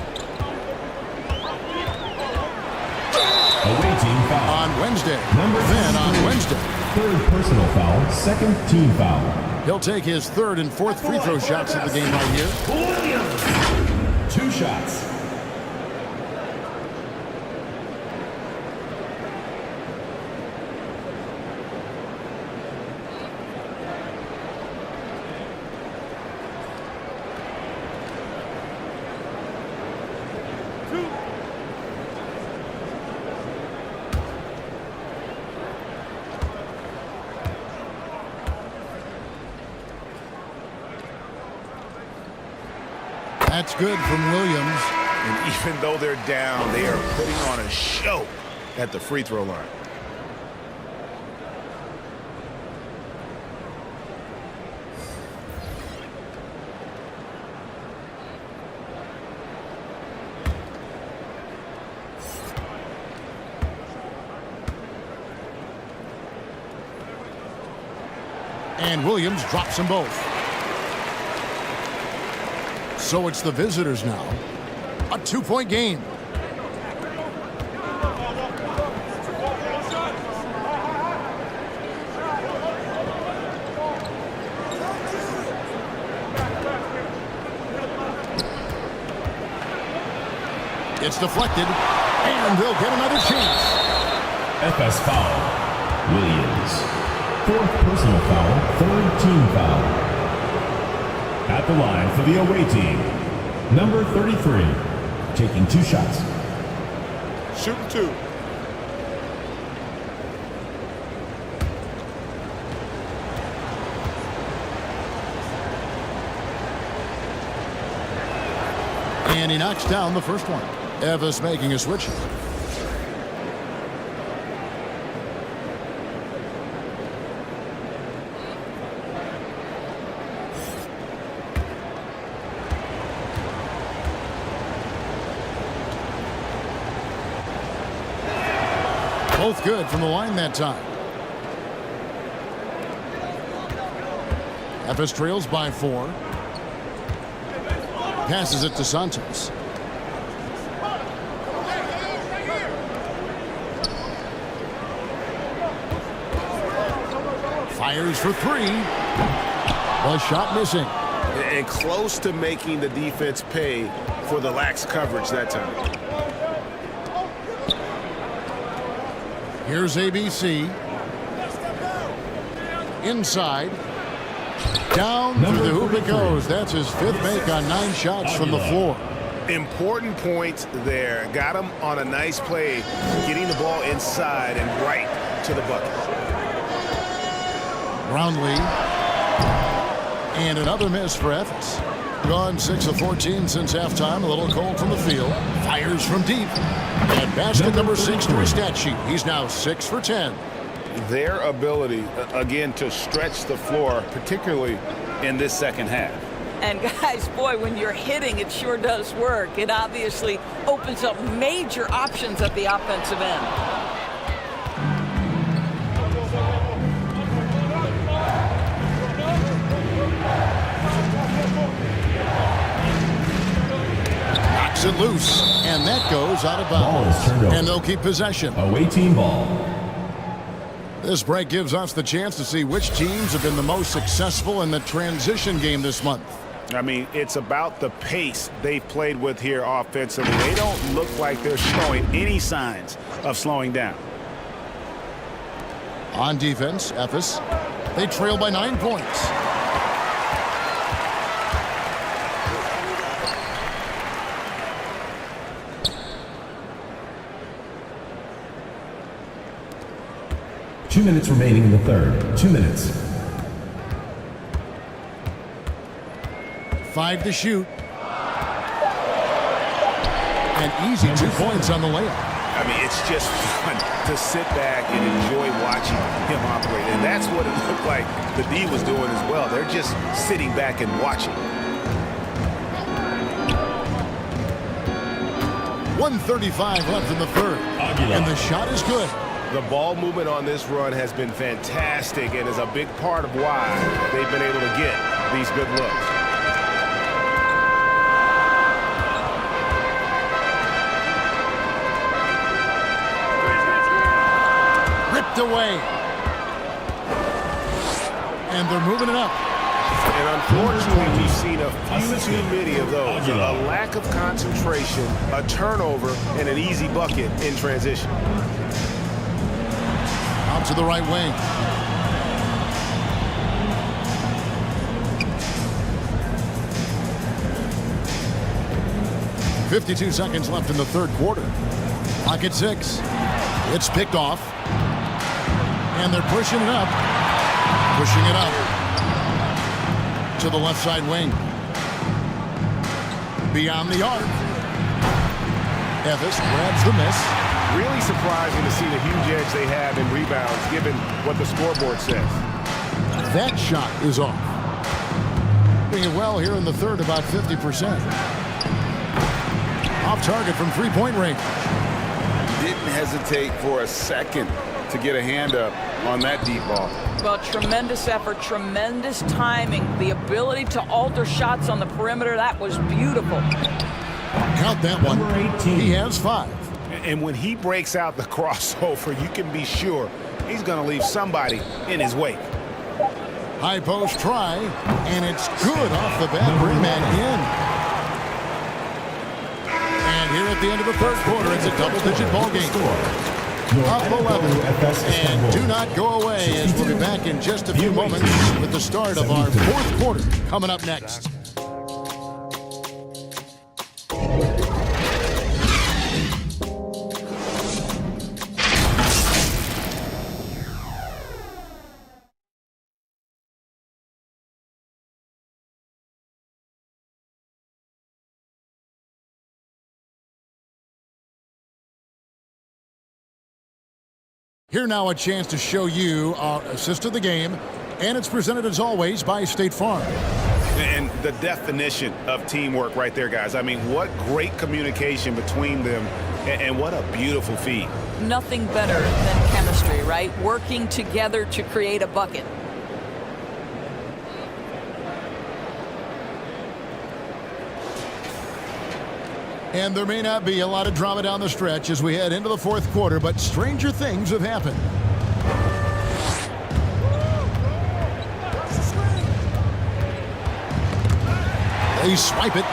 Away team foul. On Wednesday. Then on Wednesday. Third personal foul, second team foul. He'll take his third and fourth free throw shots of the game right here. Williams. 2 shots. That's good from Williams. And even though they're down, they are putting on a show at the free throw line. And Williams drops them both. So it's the visitors now. A 2-point game. It's deflected, and they'll get another chance. FS foul. Williams. 4th personal foul, 3rd team foul. At the line for the away team, number 33, taking 2 shots. Shooting 2. And he knocks down the first one. Evans making a switch. Both good from the line that time. Efes trails by 4. Passes it to Santos. Fires for 3. A shot missing. And close to making the defense pay for the lax coverage that time. Here's ABC. Inside. Down through the hoop it goes. That's his 5th make on 9 shots from the floor. Important points there. Got him on a nice play, getting the ball inside and right to the bucket. Brownlee. And another miss for Efes. Gone 6 of 14 since halftime. A little cold from the field. Fires from deep. And basket number 6 to his stat sheet. He's now 6 for 10. Their ability, again, to stretch the floor, particularly in this second half. And guys, boy, when you're hitting, it sure does work. It obviously opens up major options at the offensive end. Knocks it loose, and that goes out of Ball is bounds. turned over. And they'll keep possession. Away team ball. This break gives us the chance to see which teams have been the most successful in the transition game this month. I mean, it's about the pace they've played with here offensively. They don't look like they're showing any signs of slowing down. On defense, Efes, they trail by 9 points. Two minutes remaining in the third. 2 minutes. 5 to shoot. And easy 2 points on the layup. I mean, it's just fun to sit back and enjoy watching him operate. And that's what it looked like the D was doing as well. They're just sitting back and watching. 1:35 left in the third. And the shot is good. The ball movement on this run has been fantastic and is a big part of why they've been able to get these good looks. Ripped away. And they're moving it up. And unfortunately, we've seen a few too many of those. A lack of concentration, a turnover, and an easy bucket in transition. Out to the right wing. .52 seconds left in the third quarter. Clock at 6. It's picked off. And they're pushing it up. Pushing it up to the left side wing. Beyond the arc. Evis grabs the miss. Really surprising to see the huge edge they have in rebounds, given what the scoreboard says. That shot is off. Doing it well here in the third, about 50%. Off target from three-point range. Didn't hesitate for a second to get a hand up on that deep ball. Well, tremendous effort, tremendous timing, the ability to alter shots on the perimeter. That was beautiful. Count that one. He has 5. And when he breaks out the crossover, you can be sure he's going to leave somebody in his wake. High post try, and it's good off the bat. Bring man in. And here at the end of the third quarter, it's a double-digit ball game. Up 11. And do not go away, as we'll be back in just a few moments with the start of our fourth quarter coming up next. Here now a chance to show you our assist of the game, and it's presented as always by State Farm. And the definition of teamwork right there, guys. I mean, what great communication between them, and what a beautiful feed. Nothing better than chemistry, right? Working together to create a bucket. And there may not be a lot of drama down the stretch as we head into the fourth quarter, but stranger things have happened. They swipe it.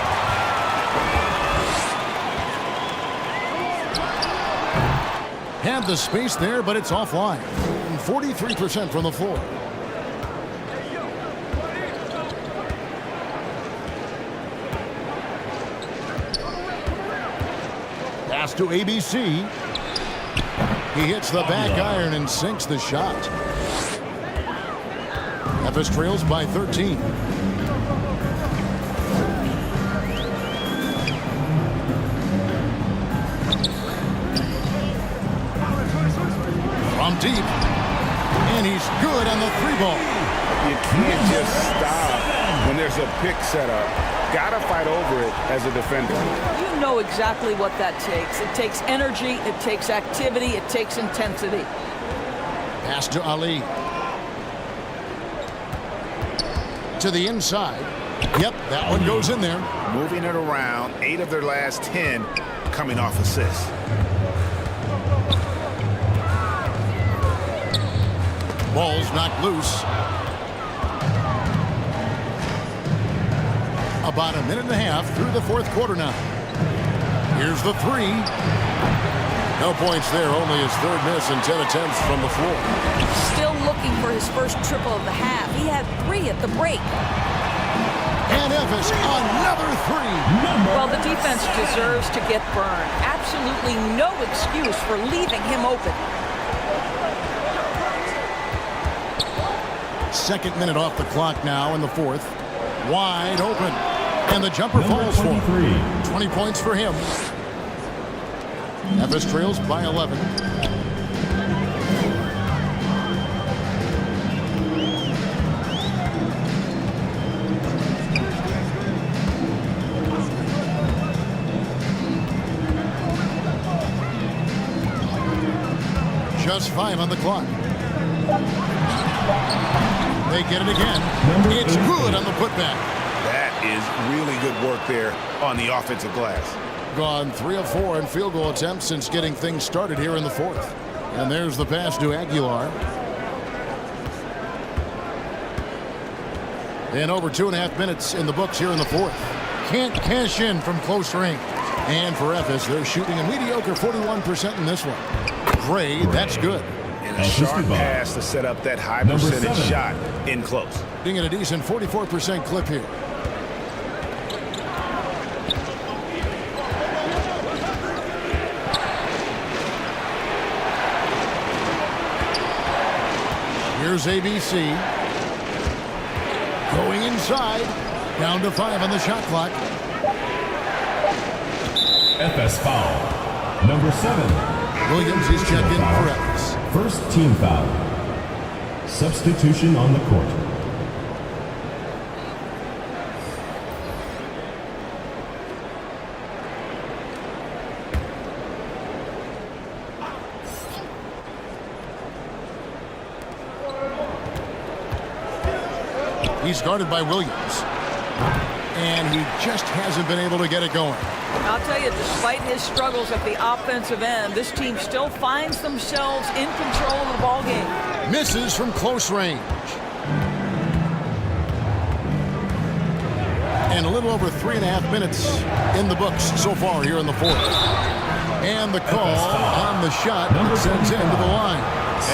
Had the space there, but it's offline. 43% from the floor. Pass to ABC. He hits the back iron and sinks the shot. Memphis trails by 13. From deep. And he's good on the 3-ball. You can't just stop when there's a pick set up. Gotta fight over it as a defender. You know exactly what that takes. It takes energy, it takes activity, it takes intensity. Pass to Ali. To the inside. Yep, that one goes in there. Moving it around, 8 of their last 10 coming off assists. Ball's knocked loose. About a minute and a half through the fourth quarter now. Here's the 3. No points there, only his third miss and 10 attempts from the floor. Still looking for his first triple of the half. He had 3 at the break. And Evis, another 3. Well, the defense deserves to get burned. Absolutely no excuse for leaving him open. Second minute off the clock now in the fourth. Wide open. And the jumper falls for him. 20 points for him. Memphis trails by 11. Just 5 on the clock. They get it again. It's good on the putback. That is really good work there on the offensive glass. Gone 3 of 4 in field goal attempts since getting things started here in the fourth. And there's the pass to Aguilar. And over 2.5 minutes in the books here in the fourth. Can't cash in from close range. And for Ephes, they're shooting a mediocre 41% in this one. Gray, that's good. And a sharp pass to set up that high percentage shot in close. Getting a decent 44% clip here. Here's ABC. Going inside. Down to 5 on the shot clock. FS foul. Number 7. Williams is checked in for Ephes. First team foul. Substitution on the court. He's guarded by Williams. And he just hasn't been able to get it going. I'll tell you, despite his struggles at the offensive end, this team still finds themselves in control of the ball game. Misses from close range. And a little over 3.5 minutes in the books so far here in the fourth. And the call on the shot sends him to the line.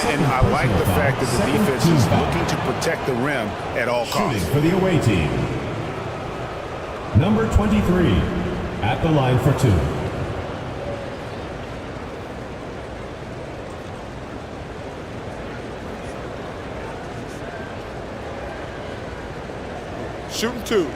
And I like the fact that the defense is looking to protect the rim at all costs. Shooting for the away team. Number 23 at the line for 2. Shooting 2.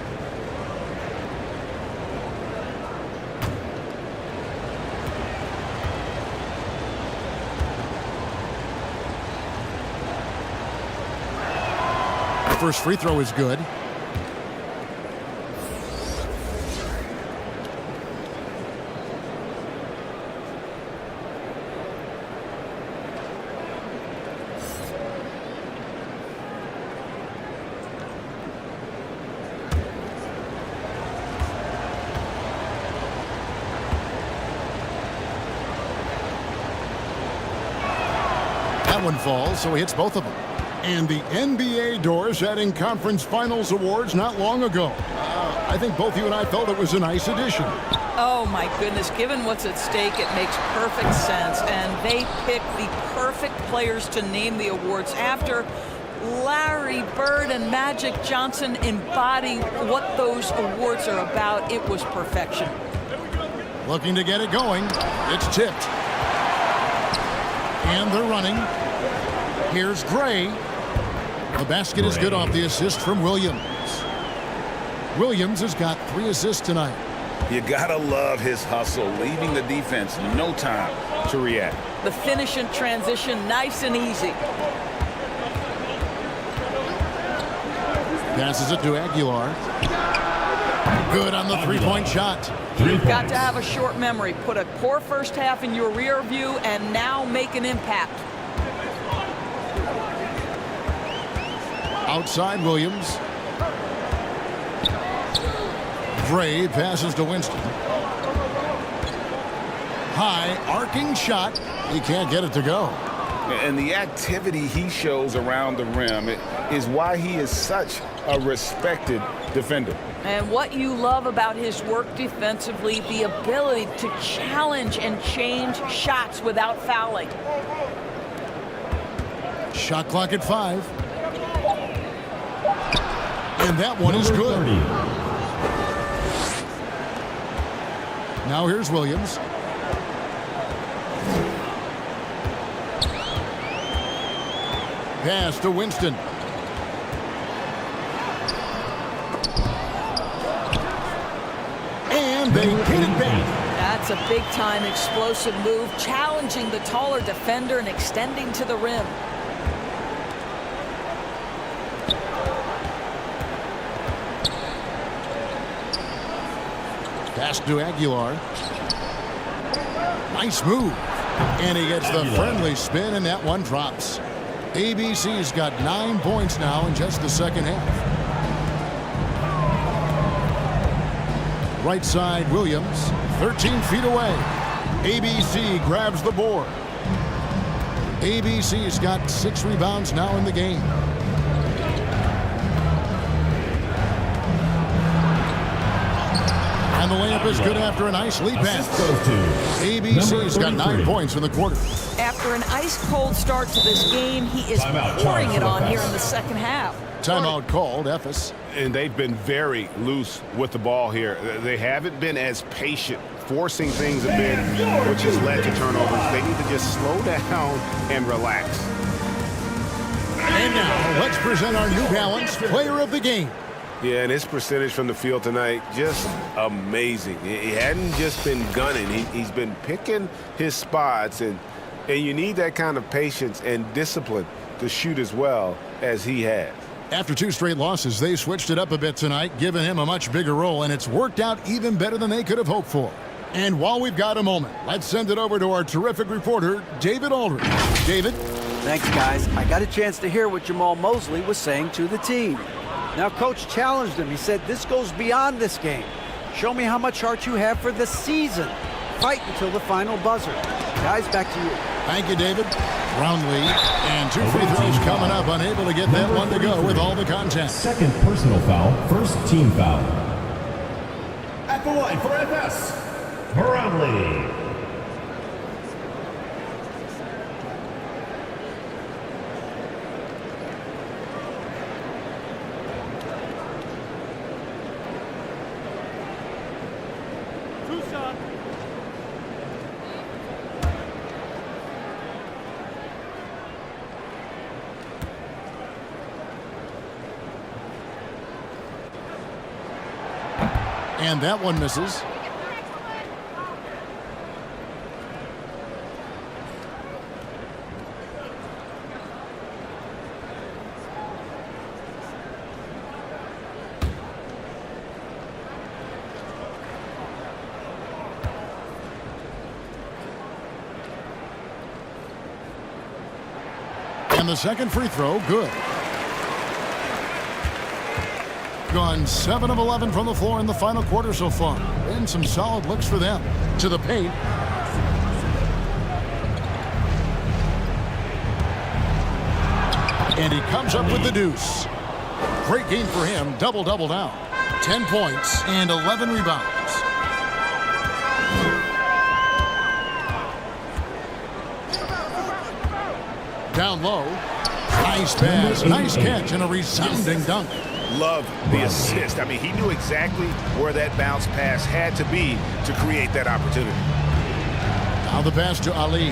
First free throw is good. That one falls, so he hits both of them. And the NBA doors adding conference finals awards not long ago. I think both you and I felt it was a nice addition. Oh my goodness, given what's at stake, it makes perfect sense. And they picked the perfect players to name the awards after. Larry Bird and Magic Johnson embody what those awards are about. It was perfection. Looking to get it going. It's tipped. And they're running. Here's Gray. The basket is good off the assist from Williams. Williams has got 3 assists tonight. You gotta love his hustle, leaving the defense no time to react. The finish in transition, nice and easy. Passes it to Aguilar. Good on the three-point shot. You've got to have a short memory. Put a poor first half in your rear view and now make an impact. Outside Williams. Gray passes to Winston. High arcing shot. He can't get it to go. And the activity he shows around the rim is why he is such a respected defender. And what you love about his work defensively, the ability to challenge and change shots without fouling. Shot clock at 5. And that one is good. 30. Now here's Williams. Pass to Winston. And they get it back. That's a big-time explosive move, challenging the taller defender and extending to the rim. Pass to Aguilar. Nice move. And he gets the friendly spin, and that one drops. ABC's got 9 points now in just the second half. Right side, Williams, 13 feet away. ABC grabs the board. ABC's got 6 rebounds now in the game. And the layup is good after a nice lead pass. ABC's got 9 points in the quarter. After an ice-cold start to this game, he is pouring it on here in the second half. Timeout called, Ephes. And they've been very loose with the ball here. They haven't been as patient, forcing things a bit, which has led to turnovers. They need to just slow down and relax. And now, let's present our New Balance Player of the Game. Yeah, and his percentage from the field tonight, just amazing. He hadn't just been gunning. He's been picking his spots, and you need that kind of patience and discipline to shoot as well as he has. After 2 straight losses, they switched it up a bit tonight, giving him a much bigger role, and it's worked out even better than they could have hoped for. And while we've got a moment, let's send it over to our terrific reporter, David Aldridge. David? Thanks, guys. I got a chance to hear what Jamal Mosley was saying to the team. Now, Coach challenged him. He said, this goes beyond this game. Show me how much heart you have for the season. Fight until the final buzzer. Guys, back to you. Thank you, David. Brownlee, and 2 free throws coming up, unable to get that one to go with all the contact. Second personal foul, first team foul. At the line for FS, Brownlee. And that one misses. And the second free throw, good. Gone 7 of 11 from the floor in the final quarter so far. And some solid looks for them. To the paint. And he comes up with the deuce. Great game for him. Double-double now. 10 points and 11 rebounds. Down low. Nice pass. Nice catch and a resounding dunk. Love the assist. I mean, he knew exactly where that bounce pass had to be to create that opportunity. Now the pass to Ali.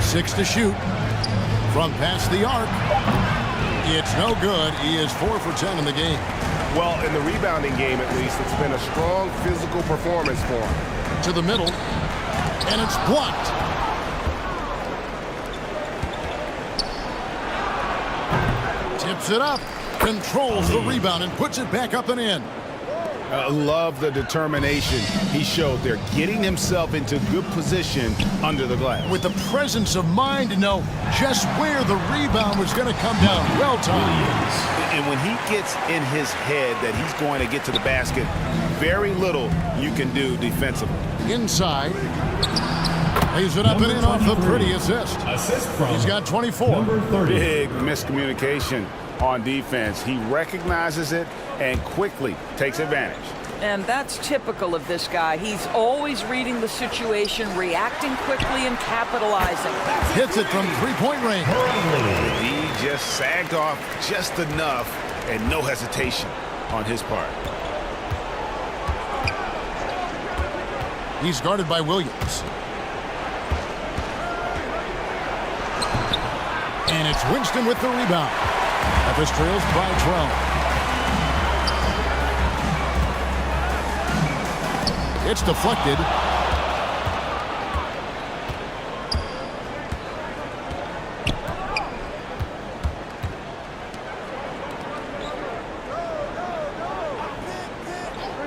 Six to shoot. From past the arc. It's no good. He is 4 for 10 in the game. Well, in the rebounding game, at least, it's been a strong physical performance for him. To the middle. And it's blocked. Tips it up. Controls the rebound and puts it back up and in. Love the determination he showed there, getting himself into good position under the glass. With the presence of mind to know just where the rebound was going to come down. Well timed. And when he gets in his head that he's going to get to the basket, very little you can do defensively. Inside. Lays it up and in off the pretty assist. He's got 24. Big miscommunication on defense. He recognizes it and quickly takes advantage. And that's typical of this guy. He's always reading the situation, reacting quickly, and capitalizing. Hits it from three-point range. He just sagged off just enough and no hesitation on his part. He's guarded by Williams. And it's Winston with the rebound. Memphis trails by 12. It's deflected.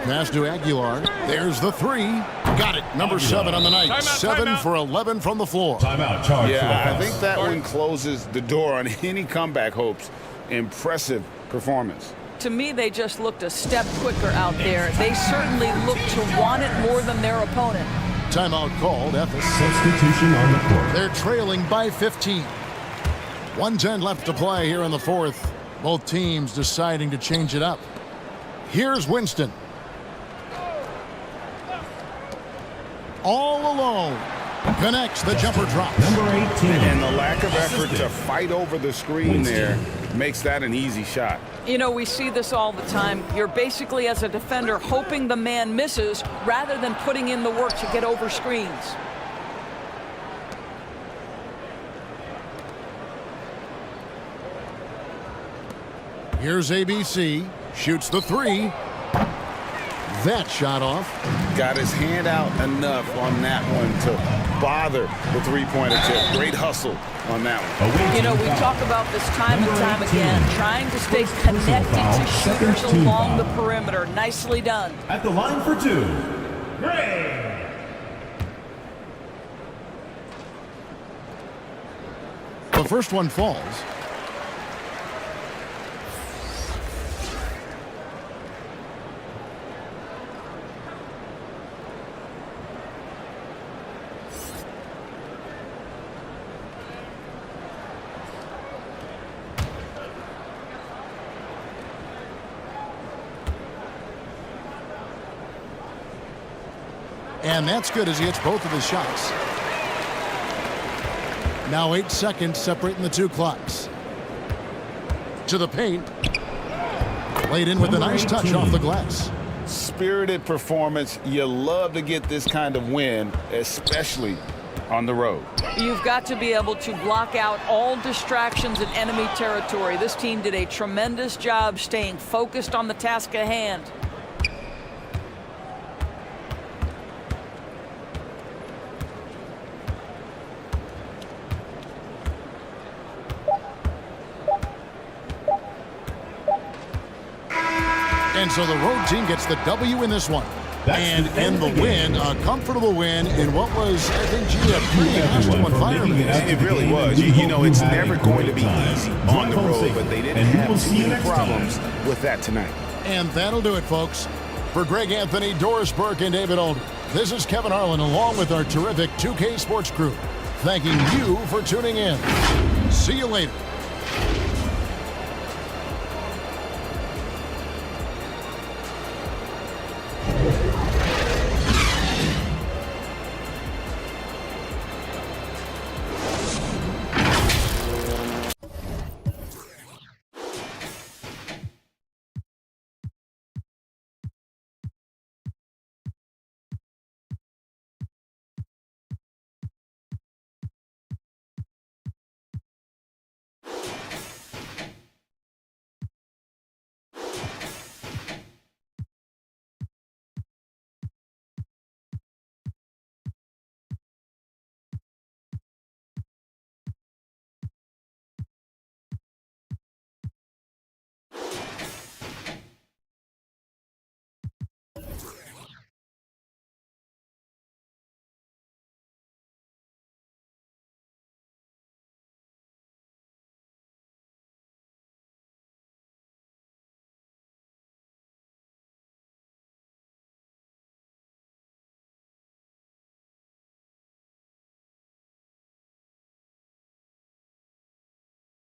Pass to Aguilar. There's the three. Got it. Number 7 on the night. 7 for 11 from the floor. Timeout charge. Yeah, I think that one closes the door on any comeback hopes. Impressive performance. To me, they just looked a step quicker out there. They certainly looked to want it more than their opponent. Timeout called at the Substitution on the court. They're trailing by 15. 1:10 left to play here in the fourth. Both teams deciding to change it up. Here's Winston. All alone. Connects the jumper drop. Number 18. And the lack of effort to fight over the screen there makes that an easy shot. You know, we see this all the time. You're basically, as a defender, hoping the man misses rather than putting in the work to get over screens. Here's ABC. Shoots the three. That shot off. Got his hand out enough on that one to bother the three-pointer tip. Great hustle on that one. You know, we talk about this time and time again, trying to stay connected to shooters along the perimeter. Nicely done. At the line for 2, Gray. The first one falls. And that's good as he hits both of his shots. Now 8 seconds separating the two clocks. To the paint. Laid in with a nice touch off the glass. Spirited performance. You love to get this kind of win, especially on the road. You've got to be able to block out all distractions in enemy territory. This team did a tremendous job staying focused on the task at hand. And so the road team gets the W in this one. And in the win, a comfortable win in what was, I think, a pretty hostile environment. It really was. You know, it's never going to be easy on the road, but they didn't have too many problems with that tonight. And that'll do it, folks. For Greg Anthony, Doris Burke, and David Aldridge, this is Kevin Harlan along with our terrific 2K Sports crew, thanking you for tuning in. See you later.